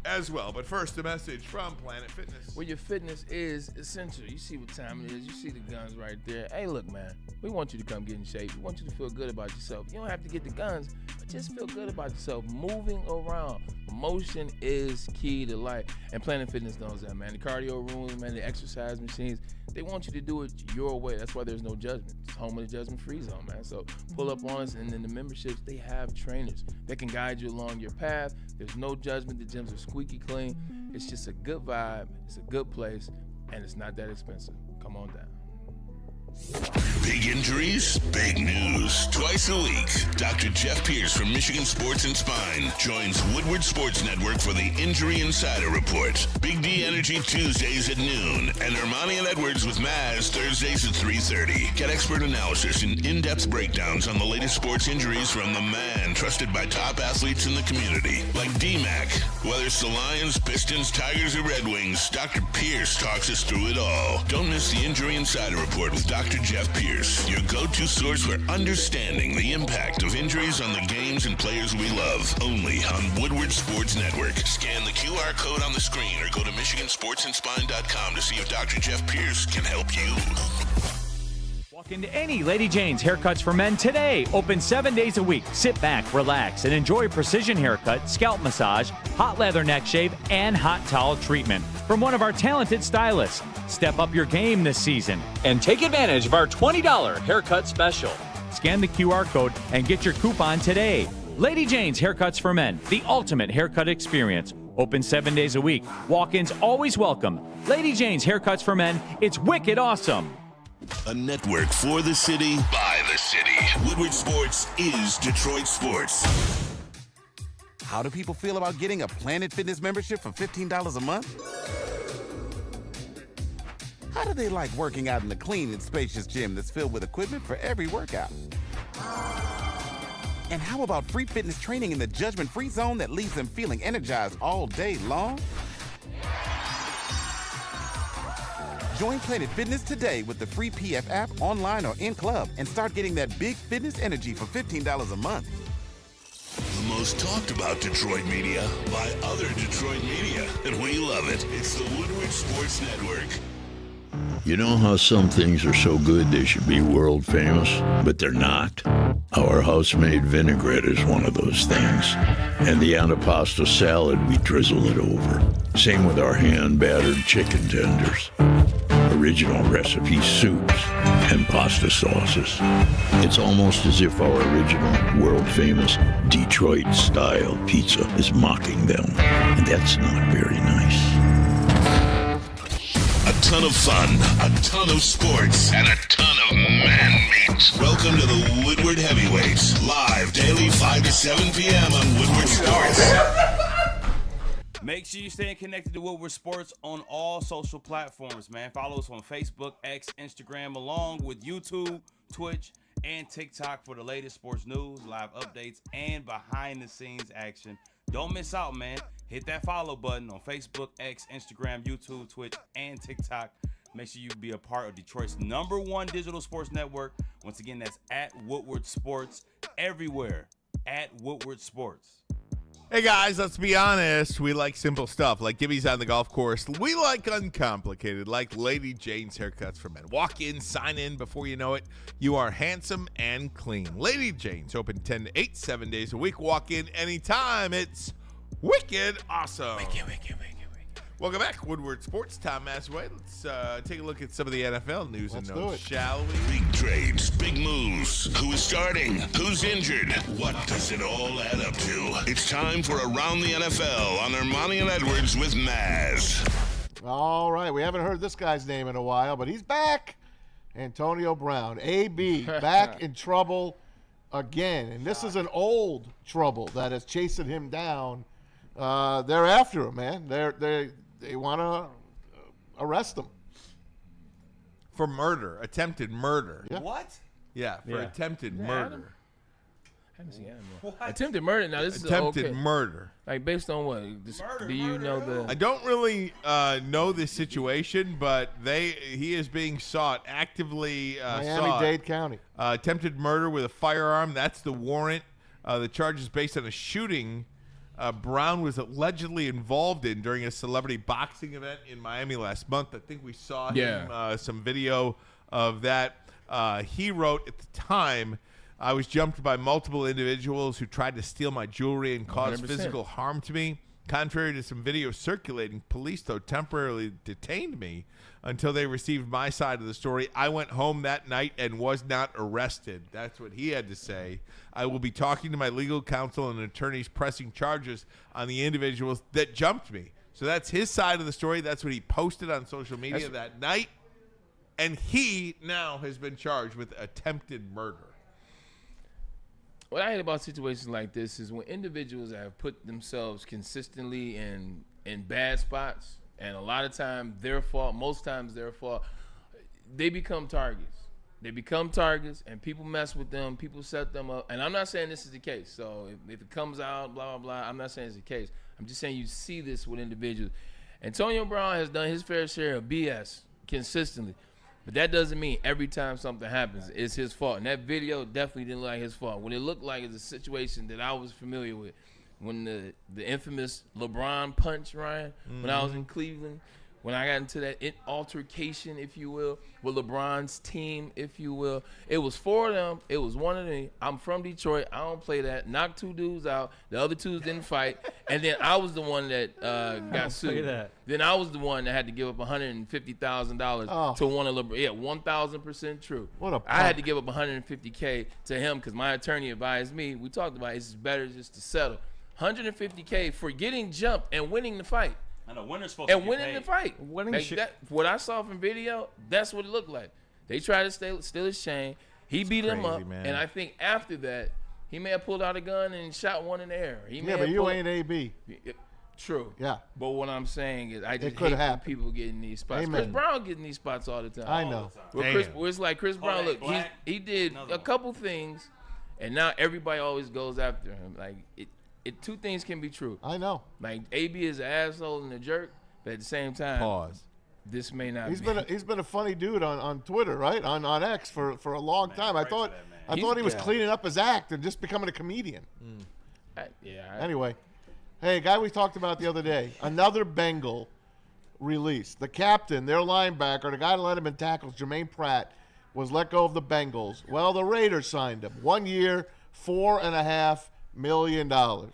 as well. But first, a message from Planet Fitness. Well, your fitness is essential. You see what time it is. You see the guns right there. Hey, look, man. We want you to come get in shape. We want you to feel good about yourself. You don't have to get the guns, but just feel good about yourself. Moving around. Motion is key to life. And Planet Fitness knows that, man. The cardio rooms, man, the exercise machines, they want you to do it your way. That's why there's no judgment. It's home of the judgment-free zone, man. So pull up on us. And then the memberships, they have trainers that can guide you along your path. There's no judgment. The gyms are squeaky clean. It's just a good vibe. It's a good place. And it's not that expensive. Come on down. Big injuries, big news. Twice a week, Dr. Jeff Pierce from Michigan Sports and Spine joins Woodward Sports Network for the Injury Insider Report. Big D Energy Tuesdays at noon, and Ermanni and Edwards with Maz Thursdays at 3:30. Get expert analysis and in-depth breakdowns on the latest sports injuries from the man trusted by top athletes in the community, like D-Mac. Whether it's the Lions, Pistons, Tigers, or Red Wings, Dr. Pierce talks us through it all. Don't miss the Injury Insider Report with Dr. Jeff Pierce, your go-to source for understanding the impact of injuries on the games and players we love. Only on Woodward Sports Network. Scan the QR code on the screen or go to MichiganSportsandSpine.com to see if Dr. Jeff Pierce can help you. Walk into any Lady Jane's Haircuts for Men today. Open 7 days a week. Sit back, relax, and enjoy precision haircut, scalp massage, hot leather neck shave, and hot towel treatment from one of our talented stylists. Step up your game this season and take advantage of our $20 haircut special. Scan the QR code and get your coupon today. Lady Jane's Haircuts for Men, the ultimate haircut experience. Open 7 days a week. Walk-ins always welcome. Lady Jane's Haircuts for Men. It's wicked awesome. A network for the city, by the city. Woodward Sports is Detroit Sports. How do people feel about getting a Planet Fitness membership for $15 a month? How do they like working out in the clean and spacious gym that's filled with equipment for every workout? And how about free fitness training in the judgment-free zone that leaves them feeling energized all day long? Join Planet Fitness today with the free PF app online or in club and start getting that big fitness energy for $15 a month. The most talked about Detroit media by other Detroit media, and we love it. It's the Woodward Sports Network. You know how some things are so good they should be world famous, but they're not? Our house-made vinaigrette is one of those things. And the antipasto salad, we drizzle it over. Same with our hand-battered chicken tenders. Original recipe soups and pasta sauces. It's almost as if our original, world-famous Detroit-style pizza is mocking them. And that's not very nice. A ton of fun, a ton of sports, and a ton of man-meat. Welcome to the Woodward Heavyweights, live daily 5 to 7 p.m. on Woodward Sports. Make sure you stay connected to Woodward Sports on all social platforms, man. Follow us on Facebook, X, Instagram, along with YouTube, Twitch, and TikTok for the latest sports news, live updates, and behind-the-scenes action. Don't miss out, man. Hit that follow button on Facebook, X, Instagram, YouTube, Twitch, and TikTok. Make sure you be a part of Detroit's #1 digital sports network. Once again, that's at Woodward Sports everywhere. At Woodward Sports. Hey guys, let's be honest. We like simple stuff, like Gibby's on the golf course. We like uncomplicated, like Lady Jane's haircuts for men. Walk in, sign in. Before you know it, you are handsome and clean. Lady Jane's open 10 to 8, 7 days a week. Walk in anytime. It's wicked awesome. Wicked. Welcome back, Woodward Sports. Tom Massaway. Let's take a look at some of the NFL news and notes, shall we? Big trades, big moves. Who is starting? Who's injured? What does it all add up to? It's time for Around the NFL on Ermanni and Edwards with Maz. All right, we haven't heard this guy's name in a while, but he's back. Antonio Brown, AB, back in trouble again. And this is an old trouble that is chasing him down. They're after him, man. They want to arrest him. For murder, attempted murder. Yeah. What? Yeah, for attempted murder. I haven't seen that. Attempted murder. Now this Attempted is okay. murder. Like based on what? Do you know the? I don't really know the situation, but he is being sought actively. Miami-Dade County. Attempted murder with a firearm. That's the warrant. The charge is based on a shooting Brown was allegedly involved in during a celebrity boxing event in Miami last month. I think we saw him some video of that. He wrote at the time, I was jumped by multiple individuals who tried to steal my jewelry and cause 100%. physical harm to me. Contrary to some videos circulating, police, though, temporarily detained me until they received my side of the story. I went home that night and was not arrested. That's what he had to say. I will be talking to my legal counsel and attorneys pressing charges on the individuals that jumped me. So that's his side of the story. That's what he posted on social media that night. And he now has been charged with attempted murder. What I hate about situations like this is when individuals have put themselves consistently in bad spots, and a lot of times their fault, most times their fault, they become targets. They become targets, and people mess with them. People set them up. And I'm not saying this is the case. So if it comes out, blah, blah, blah, I'm not saying it's the case. I'm just saying you see this with individuals. Antonio Brown has done his fair share of BS consistently. But that doesn't mean every time something happens, it's his fault. And that video definitely didn't look like his fault. What it looked like is a situation that I was familiar with. When the infamous LeBron punch, Ryan, when I was in Cleveland, when I got into that altercation, if you will, with LeBron's team, if you will. It was four of them. It was one of them. I'm from Detroit. I don't play that. Knocked two dudes out. The other two didn't fight. And then I was the one that got sued. Then I was the one that had to give up $150,000 to one of LeBron. Yeah, 1,000% true. What a I had to give up $150K to him because my attorney advised me. We talked about it's better just to settle. $150K for getting jumped and winning the fight. I know winner's supposed to And get winning paid. the fight. What I saw from video, that's what it looked like. They tried to steal his chain. He beat him up. man. And I think after that, he may have pulled out a gun and shot one in the air. But you ain't AB. True. Yeah. But what I'm saying is I just could hate when happen. people get in these spots. Amen. Chris Brown getting these spots all the time. I know. Where it's like Chris Brown, Kodak look, Black, he did another a one. couple things, and now everybody always goes after him. Like, two things can be true. I know. Like, AB is an asshole and a jerk, but at the same time, Pause. this may not. He's been a funny dude on Twitter, right? On X for a long time. I thought he was cleaning up his act and just becoming a comedian. Anyway, hey, guy we talked about the other day, another Bengal release. The captain, their linebacker, the guy that led him in tackles, Jermaine Pratt, was let go of the Bengals. Well, the Raiders signed him. 1 year, $4.5 million. Wow.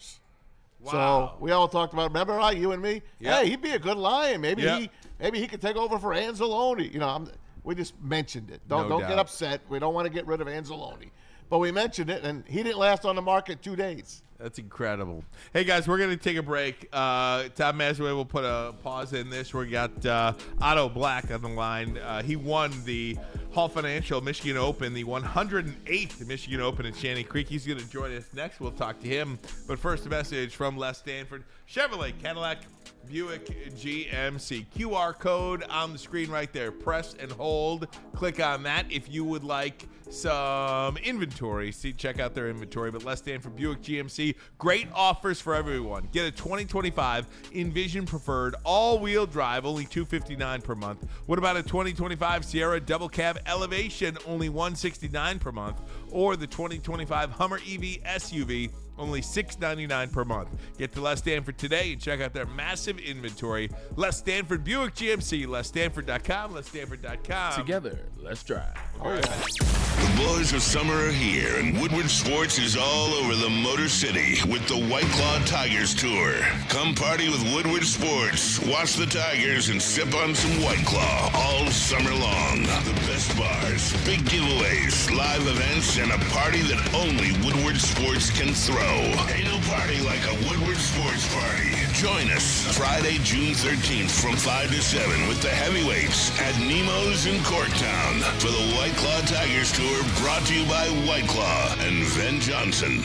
So we all talked about, remember, right, you and me? Yep. Hey, he'd be a good Lion. Maybe he could take over for Anzalone. You know, we just mentioned it. Don't get upset. We don't want to get rid of Anzalone. But we mentioned it, and he didn't last on the market 2 days. That's incredible. Hey, guys, we're going to take a break. Tom Masway will put a pause in this. We got Otto Black on the line. He won the Hall Financial Michigan Open, the 108th Michigan Open in Shanty Creek. He's going to join us next. We'll talk to him. But first, a message from Les Stanford. Chevrolet, Cadillac, Buick, GMC. QR code on the screen right there. Press and hold. Click on that if you would like some inventory. Check out their inventory. But Les Stanford, Buick, GMC, great offers for everyone. Get a 2025 Envision Preferred all-wheel drive, only $259 per month. What about a 2025 Sierra Double Cab Elevation, only $169 per month? Or the 2025 Hummer EV SUV, only $699 per month. Get to Les Stanford today and check out their massive inventory. Les Stanford, Buick, GMC, LesStanford.com, LesStanford.com. Together, let's drive. The boys of summer are here, and Woodward Sports is all over the Motor City with the White Claw Tigers Tour. Come party with Woodward Sports, watch the Tigers, and sip on some White Claw all summer long. The best bars, big giveaways, live events, and a party that only Woodward Sports can throw. Ain't no party like a Woodward Sports party. Join us Friday, June 13th from 5 to 7 with the heavyweights at Nemo's in Corktown for the White Claw Tigers Tour, brought to you by White Claw and Ven Johnson.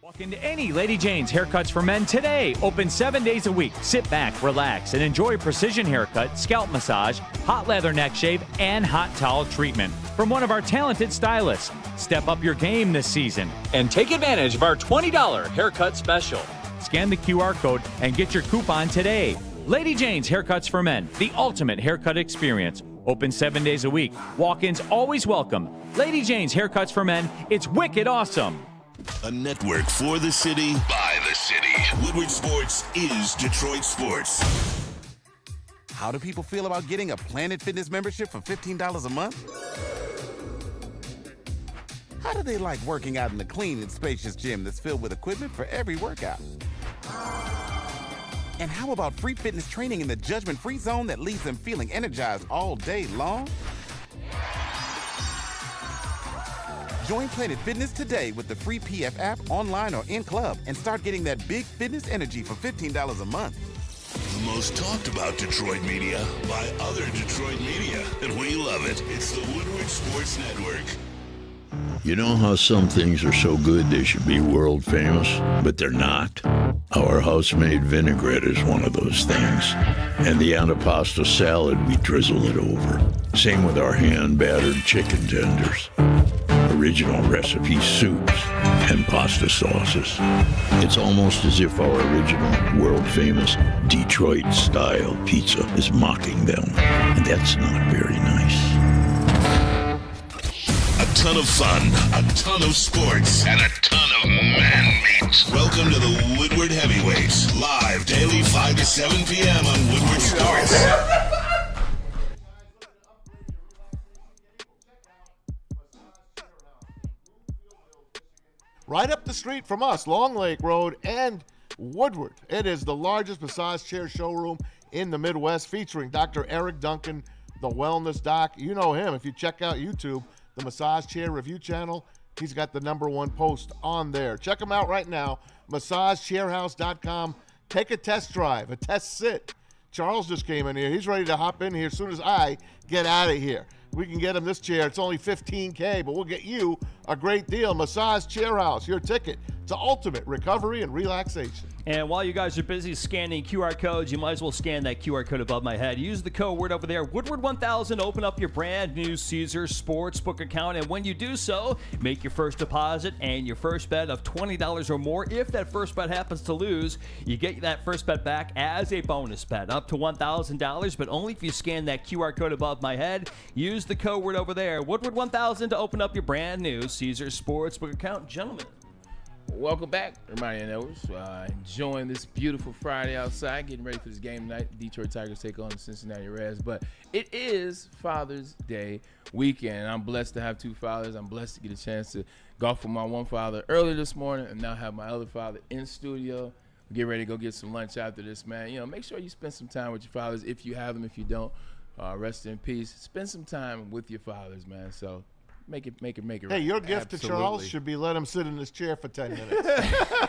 Walk into any Lady Jane's Haircuts for Men today. Open 7 days a week. Sit back, relax, and enjoy precision haircut, scalp massage, hot leather neck shave, and hot towel treatment from one of our talented stylists. Step up your game this season and take advantage of our $20 haircut special. Scan the QR code and get your coupon today. Lady Jane's Haircuts for Men, the ultimate haircut experience. Open 7 days a week. Walk-ins always welcome. Lady Jane's Haircuts for Men. It's wicked awesome. A network for the city, by the city. Woodward Sports is Detroit Sports. How do people feel about getting a Planet Fitness membership for $15 a month? How do they like working out in a clean and spacious gym that's filled with equipment for every workout? And how about free fitness training in the judgment-free zone that leaves them feeling energized all day long? Join Planet Fitness today with the free PF app, online or in club, and start getting that big fitness energy for $15 a month. The most talked about Detroit media by other Detroit media, and we love it. It's the Woodward Sports Network. You know how some things are so good they should be world famous, but they're not? Our house-made vinaigrette is one of those things. And the antipasta salad, we drizzle it over. Same with our hand-battered chicken tenders. Original recipe soups and pasta sauces. It's almost as if our original, world-famous Detroit-style pizza is mocking them. And that's not very nice. A ton of fun, a ton of sports, and a ton of man meat. Welcome to the Woodward Heavyweights, live daily 5 to 7 p.m. on Woodward Sports. Right up the street from us, Long Lake Road and Woodward. It is the largest massage chair showroom in the Midwest, featuring Dr. Eric Duncan, the wellness doc. You know him. If you check out YouTube, the Massage Chair Review channel, he's got the #1 post on there. Check him out right now, massagechairhouse.com. Take a test drive, a test sit. Charles just came in here. He's ready to hop in here as soon as I get out of here. We can get him this chair. It's only $15K, but we'll get you a great deal. Massage Chair House, your ticket to ultimate recovery and relaxation. And while you guys are busy scanning QR codes, you might as well scan that QR code above my head. Use the code word over there, Woodward1000, open up your brand new Caesars Sportsbook account. And when you do so, make your first deposit and your first bet of $20 or more. If that first bet happens to lose, you get that first bet back as a bonus bet, up to $1,000, but only if you scan that QR code above my head. Use the code word over there, Woodward1000, to open up your brand new Caesars Sportsbook account. Gentlemen. Welcome back, Ermanni and Edwards. Enjoying this beautiful Friday outside, getting ready for this game tonight. The Detroit Tigers take on the Cincinnati Reds, but it is Father's Day weekend. I'm blessed to have two fathers. I'm blessed to get a chance to golf with my one father earlier this morning and now have my other father in studio. Get ready to go get some lunch after this, man. You know, make sure you spend some time with your fathers if you have them. If you don't, rest in peace. Spend some time with your fathers, man. So make it. Hey, your gift to Charles should be let him sit in his chair for 10 minutes.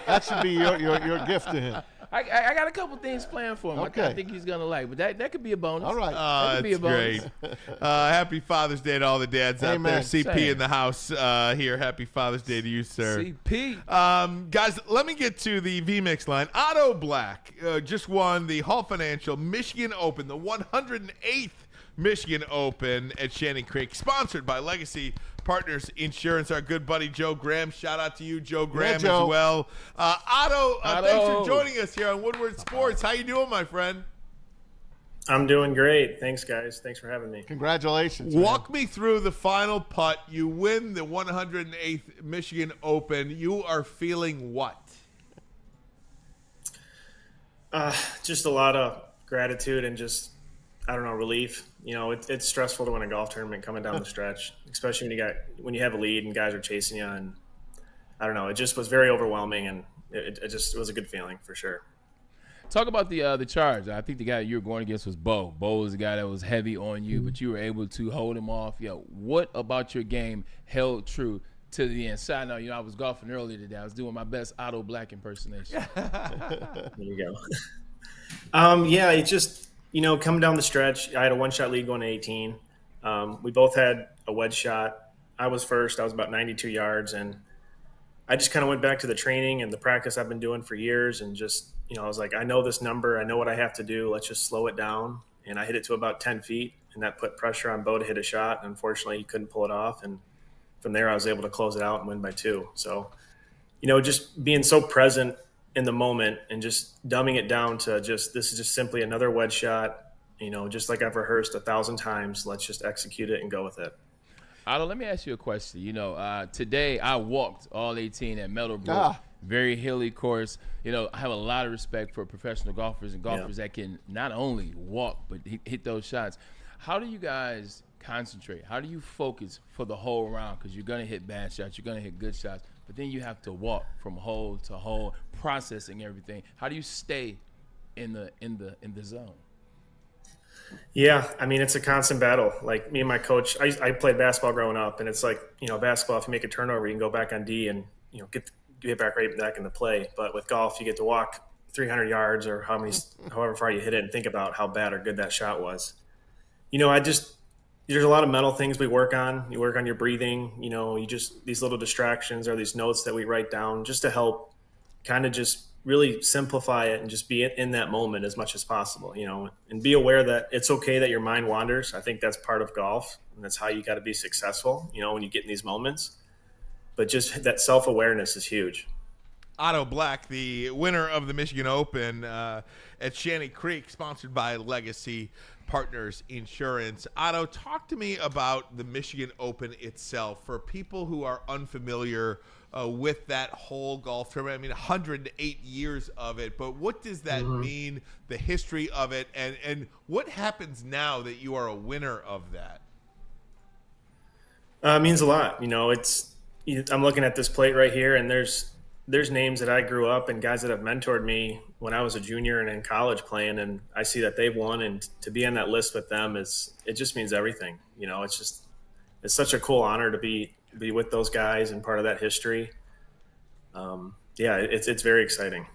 That should be your gift to him. I got a couple things planned for him. Okay. I think he's gonna like, but that could be a bonus. All right. That could be a bonus. Great. Happy Father's Day to all the dads out there. Amen. CP Same. in the house here. Happy Father's Day to you, sir. CP. Guys, let me get to the VMix line. Otto Black just won the Hall Financial Michigan Open, the 108th Michigan Open at Shannon Creek, sponsored by Legacy Partners Insurance. Our good buddy Joe Graham. Shout out to you, Joe Graham, Joe. as well. Otto, thanks for Otto. joining us here on Woodward Sports. How you doing, my friend? I'm doing great. Thanks, guys. Thanks for having me. Congratulations. Walk me through the final putt. You win the 108th Michigan Open. You are feeling what? Just a lot of gratitude and just, I don't know, relief. You know, it's stressful to win a golf tournament coming down the stretch, especially when you have a lead and guys are chasing you. And I don't know, it just was very overwhelming, and it was a good feeling for sure. Talk about the charge. I think the guy you were going against was Bo. Bo was the guy that was heavy on you, but you were able to hold him off. What about your game held true to the end? Side note, I was golfing earlier today. I was doing my best Otto Black impersonation. There you go. Yeah, it just, coming down the stretch, I had a one-shot lead going to 18. We both had a wedge shot. I was first. I was about 92 yards, and I just kind of went back to the training and the practice I've been doing for years, and just, I was like, I know this number. I know what I have to do. Let's just slow it down. And I hit it to about 10 feet, and that put pressure on Bo to hit a shot. And unfortunately, he couldn't pull it off. And from there, I was able to close it out and win by 2. So, just being so present in the moment and just dumbing it down to this is just simply another wedge shot, just like I've rehearsed 1,000 times. Let's just execute it and go with it. Otto, let me ask you a question. Today I walked all 18 at Meadowbrook. Very hilly course. I have a lot of respect for professional golfers and golfers that can not only walk but hit those shots. How do you guys concentrate? How do you focus for the whole round? Because you're going to hit bad shots, you're going to hit good shots, but then you have to walk from hole to hole, processing everything. How do you stay in the zone? Yeah, I mean, it's a constant battle. Like me and my coach, I played basketball growing up, and it's like, basketball, if you make a turnover, you can go back on D and, get back right back into play. But with golf, you get to walk 300 yards or however far you hit it and think about how bad or good that shot was. There's a lot of mental things we work on. You work on your breathing, these little distractions or these notes that we write down just to help kind of just really simplify it and just be in that moment as much as possible, and be aware that it's okay that your mind wanders. I think that's part of golf, and that's how you got to be successful, when you get in these moments. But just that self-awareness is huge. Otto Black, the winner of the Michigan Open at Shannon Creek, sponsored by Legacy Partners Insurance. Otto, talk to me about the Michigan Open itself for people who are unfamiliar with that whole golf tournament. I mean, 108 years of it, but what does that mean, the history of it, and what happens now that you are a winner of that? It means a lot. I'm looking at this plate right here, and there's names that I grew up and guys that have mentored me when I was a junior and in college playing, and I see that they've won, and to be on that list with them it just means everything. It's such a cool honor to be with those guys and part of that history. It's very exciting.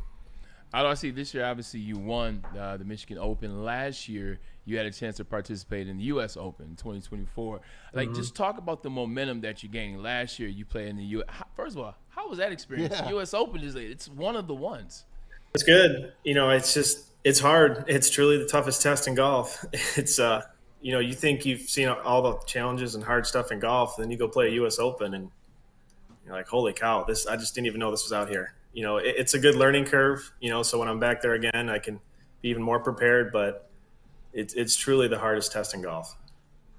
I see this year, obviously, you won the Michigan Open. Last year, you had a chance to participate in the U.S. Open in 2024. Just talk about the momentum that you're gaining. Last year, you played in the U.S. First of all, how was that experience? Yeah. U.S. Open it's one of the ones. It's good. It's hard. It's truly the toughest test in golf. It's, you think you've seen all the challenges and hard stuff in golf, then you go play a U.S. Open and you're like, holy cow, I just didn't even know this was out here. It's a good learning curve, so when I'm back there again, I can be even more prepared, but it's truly the hardest test in golf.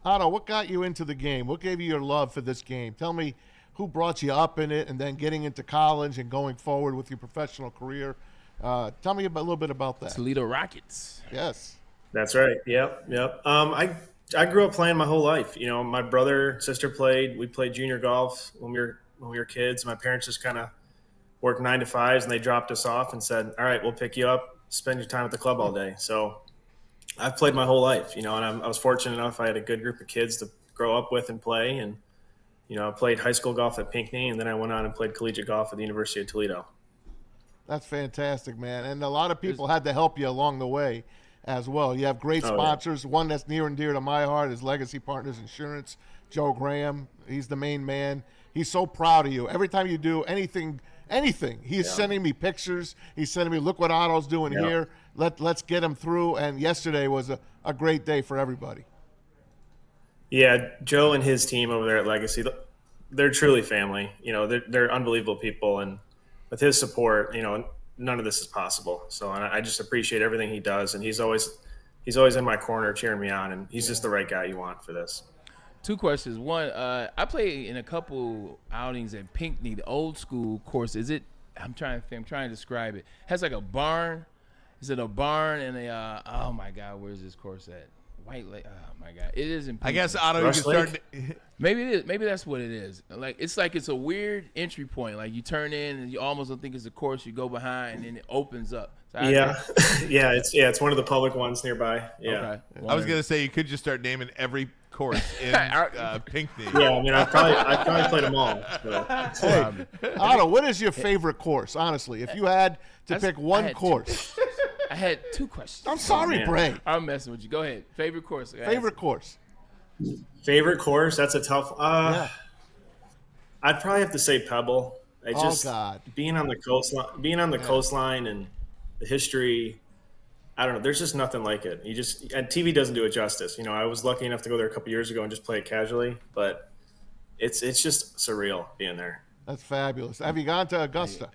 Otto, what got you into the game? What gave you your love for this game? Tell me who brought you up in it and then getting into college and going forward with your professional career. Tell me a little bit about that. Toledo Rockets. Yes. That's right. Yep. I grew up playing my whole life. My brother, sister played. We played junior golf when we were kids. My parents just kind of worked 9 to 5s, and they dropped us off and said, "All right, we'll pick you up. Spend your time at the club all day." So I've played my whole life. And I was fortunate enough. I had a good group of kids to grow up with and play. And I played high school golf at Pinckney, and then I went on and played collegiate golf at the University of Toledo. That's fantastic, man. And a lot of people had to help you along the way as well. You have great sponsors. Yeah. One that's near and dear to my heart is Legacy Partners Insurance. Joe Graham, he's the main man. He's so proud of you. Every time you do anything, he's sending me pictures. He's sending me, look what Otto's doing here. Let's get him through. And yesterday was a great day for everybody. Yeah, Joe and his team over there at Legacy, they're truly family. They're unbelievable people. And with his support, none of this is possible. So I just appreciate everything he does, and he's always in my corner cheering me on, and he's just the right guy you want for this. 2 questions. One, I played in a couple outings at Pinckney, the old school course. Is it? I'm trying to describe it. It has like a barn. Is it a barn and a? Oh my God, where's this course at? White Lake. Oh my God, it is in Pinckney. I guess Otto, you can start. Maybe it is. Maybe that's what it is. It's a weird entry point. Like you turn in and you almost don't think it's a course. You go behind and then it opens up. So it's one of the public ones nearby. Yeah. Okay. I was gonna say you could just start naming every course in Pinckney. Yeah, I mean, I probably played them all. Hey, Otto, what is your favorite course? Honestly, if you had to pick one course. I had 2 questions. I'm sorry, Bray. I'm messing with you. Go ahead. Favorite course. Favorite course. Favorite course? That's a tough. I'd probably have to say Pebble. God. Being on the coastline and the history. I don't know. There's just nothing like it. And TV doesn't do it justice. I was lucky enough to go there a couple years ago and just play it casually, but it's just surreal being there. That's fabulous. Have you gone to Augusta?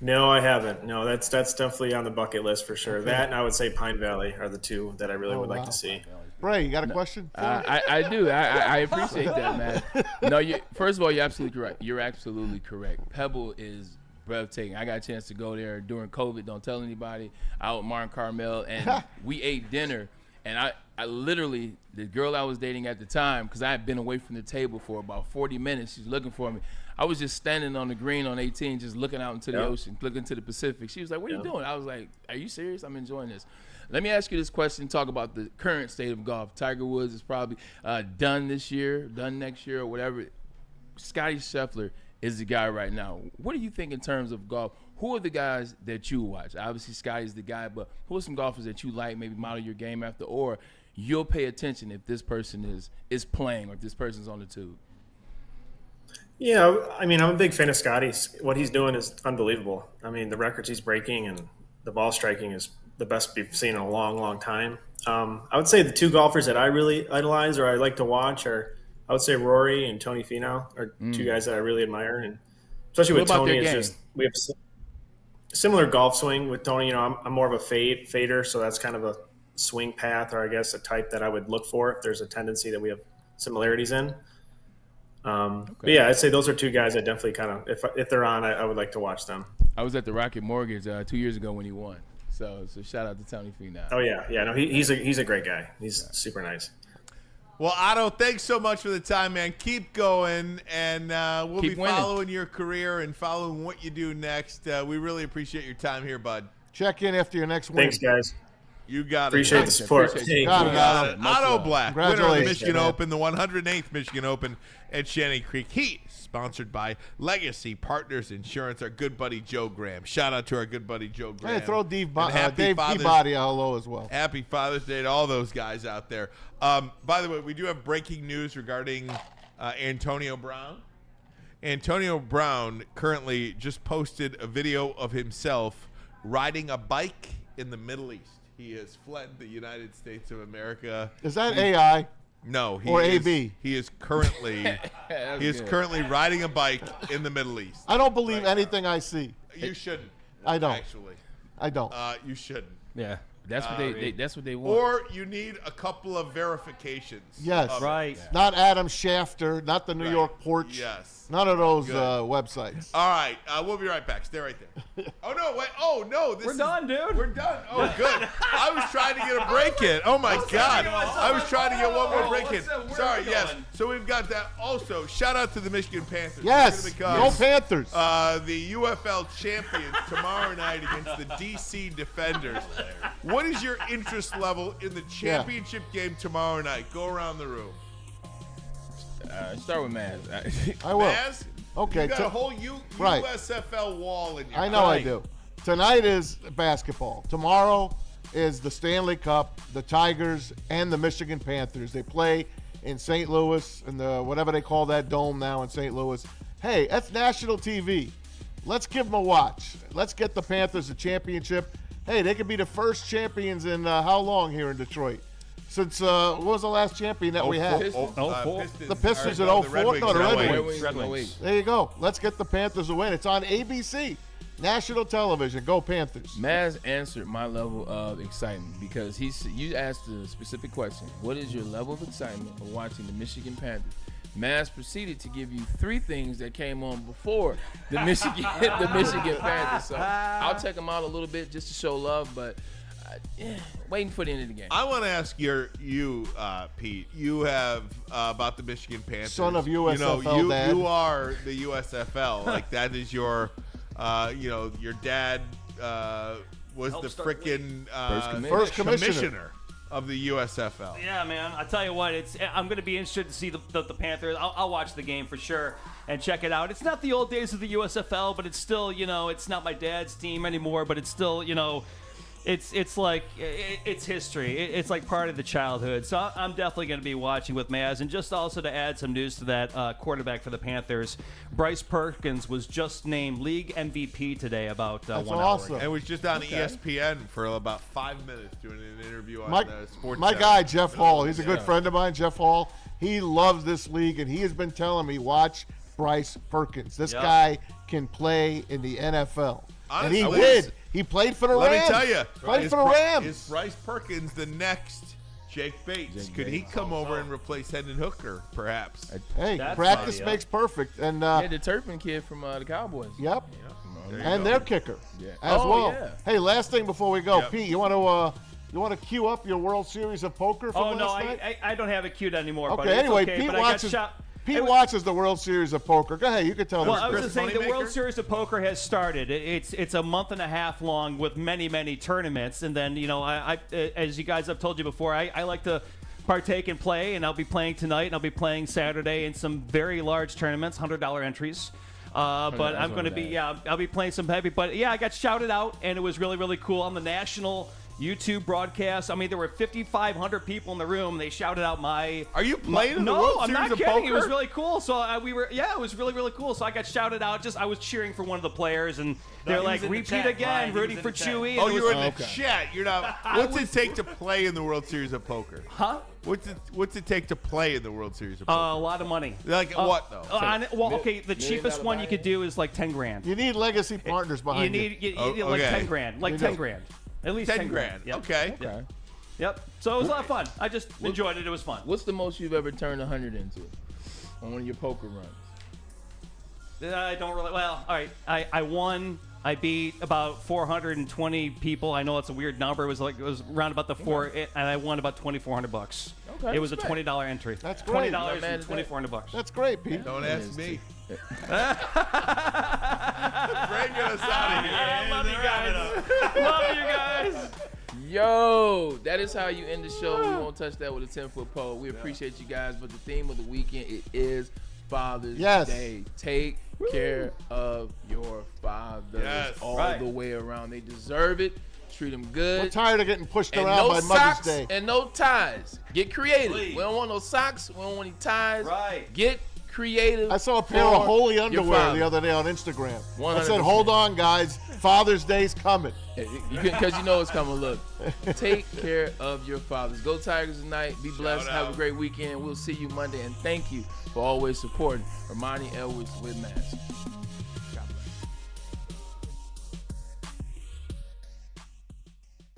No, I haven't. No, that's definitely on the bucket list for sure. Okay. That and I would say Pine Valley are the 2 that I really would like to see. Bray, you got a question? I do. I appreciate that, man. No, first of all, you're absolutely correct. You're absolutely correct. Pebble is breathtaking. I got a chance to go there during COVID. Don't tell anybody. Out with Martin Carmel, and we ate dinner. And I literally, the girl I was dating at the time, because I had been away from the table for about 40 minutes, she's looking for me. I was just standing on the green on 18, just looking out into the ocean, looking to the Pacific. She was like, what are you doing? I was like, are you serious? I'm enjoying this. Let me ask you this question, talk about the current state of golf. Tiger Woods is probably done this year, done next year, or whatever. Scotty Scheffler is the guy right now. What do you think in terms of golf? Who are the guys that you watch? Obviously, Scotty's the guy, but who are some golfers that you like, maybe model your game after, or you'll pay attention if this person is playing or if this person's on the tube? Yeah, I mean, I'm a big fan of Scotty's. What he's doing is unbelievable. I mean, the records he's breaking and the ball striking is the best we've seen in a long, long time. I would say the 2 golfers that I really idolize or I like to watch are, I would say Rory and Tony Finau are 2 guys that I really admire. And especially with Tony, it's just we have similar golf swing with Tony. I'm more of a fader, so that's kind of a swing path, or I guess a type that I would look for if there's a tendency that we have similarities in. But yeah, I'd say those are 2 guys I definitely kind of, if they're on, I would like to watch them. I was at the Rocket Mortgage 2 years ago when he won. So shout out to Tony Finau. Oh yeah. No, he's a great guy. He's super nice. Well, Otto, thanks so much for the time, man. Keep going, and we'll be following your career and following what you do next. We really appreciate your time here, bud. Check in after your next win. Thanks, guys. You got Appreciate the support. Got it. Otto Black, winner of the Michigan man. Open, the 108th Michigan Open at Shannon Creek Heat, sponsored by Legacy Partners Insurance, our good buddy Joe Graham. Shout out to our good buddy Joe Graham. Hey, throw Dave Peabody a hello as well. Happy Father's Day to all those guys out there. By the way, we do have breaking news regarding Antonio Brown. Antonio Brown currently just posted a video of himself riding a bike in the Middle East. He has fled the United States of America. Is that AI? No, or AB? He is currently currently riding a bike in the Middle East. I don't believe anything I see. You shouldn't. I don't. Actually, I don't. You shouldn't. Yeah, that's what that's what they want. Or you need a couple of verifications. Yes. Right. Not Adam Schefter, not the New York Porch. Yes. None of those websites. All right, we'll be right back. Stay right there. Oh no! Wait. Oh no! We're done, dude. We're done. Oh, good. I was trying to get a break in. Oh my God! I was trying to get one more break in. Sorry. Yes. So we've got that. Also, shout out to the Michigan Panthers. Yes. They're gonna Go Panthers. the UFL champions tomorrow night against the DC Defenders. What is your interest level in the championship game tomorrow night? Go around the room. Start with Maz. I will. Maz? Okay. You got a whole Right. USFL wall in your I know I do. Tonight is basketball. Tomorrow is the Stanley Cup, the Tigers, and the Michigan Panthers. They play in St. Louis, in the whatever they call that dome now in St. Louis. Hey, that's national TV. Let's give them a watch. Let's get the Panthers a championship. Hey, they could be the first champions in how long here in Detroit? Since what was the last champion that we had? The Pistons in 04? No, the Red Wings. There you go. Let's get the Panthers a win. It's on ABC, national television. Go Panthers. Maz answered my level of excitement because you asked a specific question. What is your level of excitement of watching the Michigan Panthers? Maz proceeded to give you 3 things that came on before the Michigan Panthers. So I'll take them out a little bit just to show love, but waiting for the end of the game. I want to ask you, Pete. You have about the Michigan Panthers. Son of USFL dad. You are the USFL. Like that is your, your dad was the freaking first commissioner of the USFL. Yeah, man. I tell you what, I'm going to be interested to see the Panthers. I'll watch the game for sure and check it out. It's not the old days of the USFL, but it's still, it's not my dad's team anymore, but it's still, it's like it's history. It's like part of the childhood. So I'm definitely going to be watching with Maz. And just also to add some news to that quarterback for the Panthers, Bryce Perkins was just named league MVP today about 1 hour ago. And was just on ESPN for about 5 minutes doing an interview on Sports. My guy Jeff Hall, he's a good friend of mine. Jeff Hall, he loves this league, and he has been telling me watch Bryce Perkins. This guy can play in the NFL. Honestly, and he did. He played for the Rams. Let me tell you. Played for the Rams. Is Bryce Perkins the next Jake Bates? Could he come over and replace Hendon Hooker, perhaps? Hey, practice makes perfect. And the Turpin kid from the Cowboys. Yep. And their kicker as well. Yeah. Hey, last thing before we go. Pete, you want to queue up your World Series of Poker from last night? I don't have it queued anymore. Okay, anyway, Pete watches the World Series of Poker. Go ahead, you can tell. Well, I was just saying the World Series of Poker has started. It's a month and a half long with many tournaments, and then I as you guys have told you before, I like to partake and play, and I'll be playing tonight, and I'll be playing Saturday in some very large tournaments, $100 entries. But I'm going to be I'll be playing some heavy. But I got shouted out, and it was really cool on the national YouTube broadcast. I mean, there were 5,500 people in the room. They shouted out my. Are you playing in the World Series of Poker? No, I'm not kidding. It was really cool. So it was really cool. So I got shouted out. I was cheering for one of the players, and they're like, "Repeat again, rooting for Chewy." Oh, you were in the chat. You're not. What's it take to play in the World Series of Poker? Huh? What's it take to play in the World Series of Poker? A lot of money. Like what though? The cheapest one you could do is like $10,000. You need legacy partners behind you. You need like $10,000. Like $10,000. At least 10 grand. Yep. Okay. Yep. So it was a lot of fun. I just enjoyed it. It was fun. What's the most you've ever turned 100 into on one of your poker runs? I don't really. Well, all right. I won. I beat about 420 people. I know it's a weird number. It was around about the and I won about $2,400. Okay. It was a $20 entry. That's great. $20 and $2,400. That's great, Pete. Don't ask me. Bring us out of here. Love you guys. Love you guys. Yo, that is how you end the show. We won't touch that with a 10-foot pole. We appreciate you guys, but the theme of the weekend, it is Father's Day. Take care of your fathers all the way around. They deserve it. Treat them good. We're tired of getting pushed around by Mother's Day. And no ties. Get creative. Please. We don't want no socks. We don't want any ties. Right. Get creative. I saw a pair of holy underwear the other day on Instagram. I said, 100%. hold on, guys. Father's Day's coming. Because you know it's coming. Look, take care of your fathers. Go Tigers tonight. Be blessed. Have a great weekend. We'll see you Monday. And thank you for always supporting Ermanni Edwards with Mass.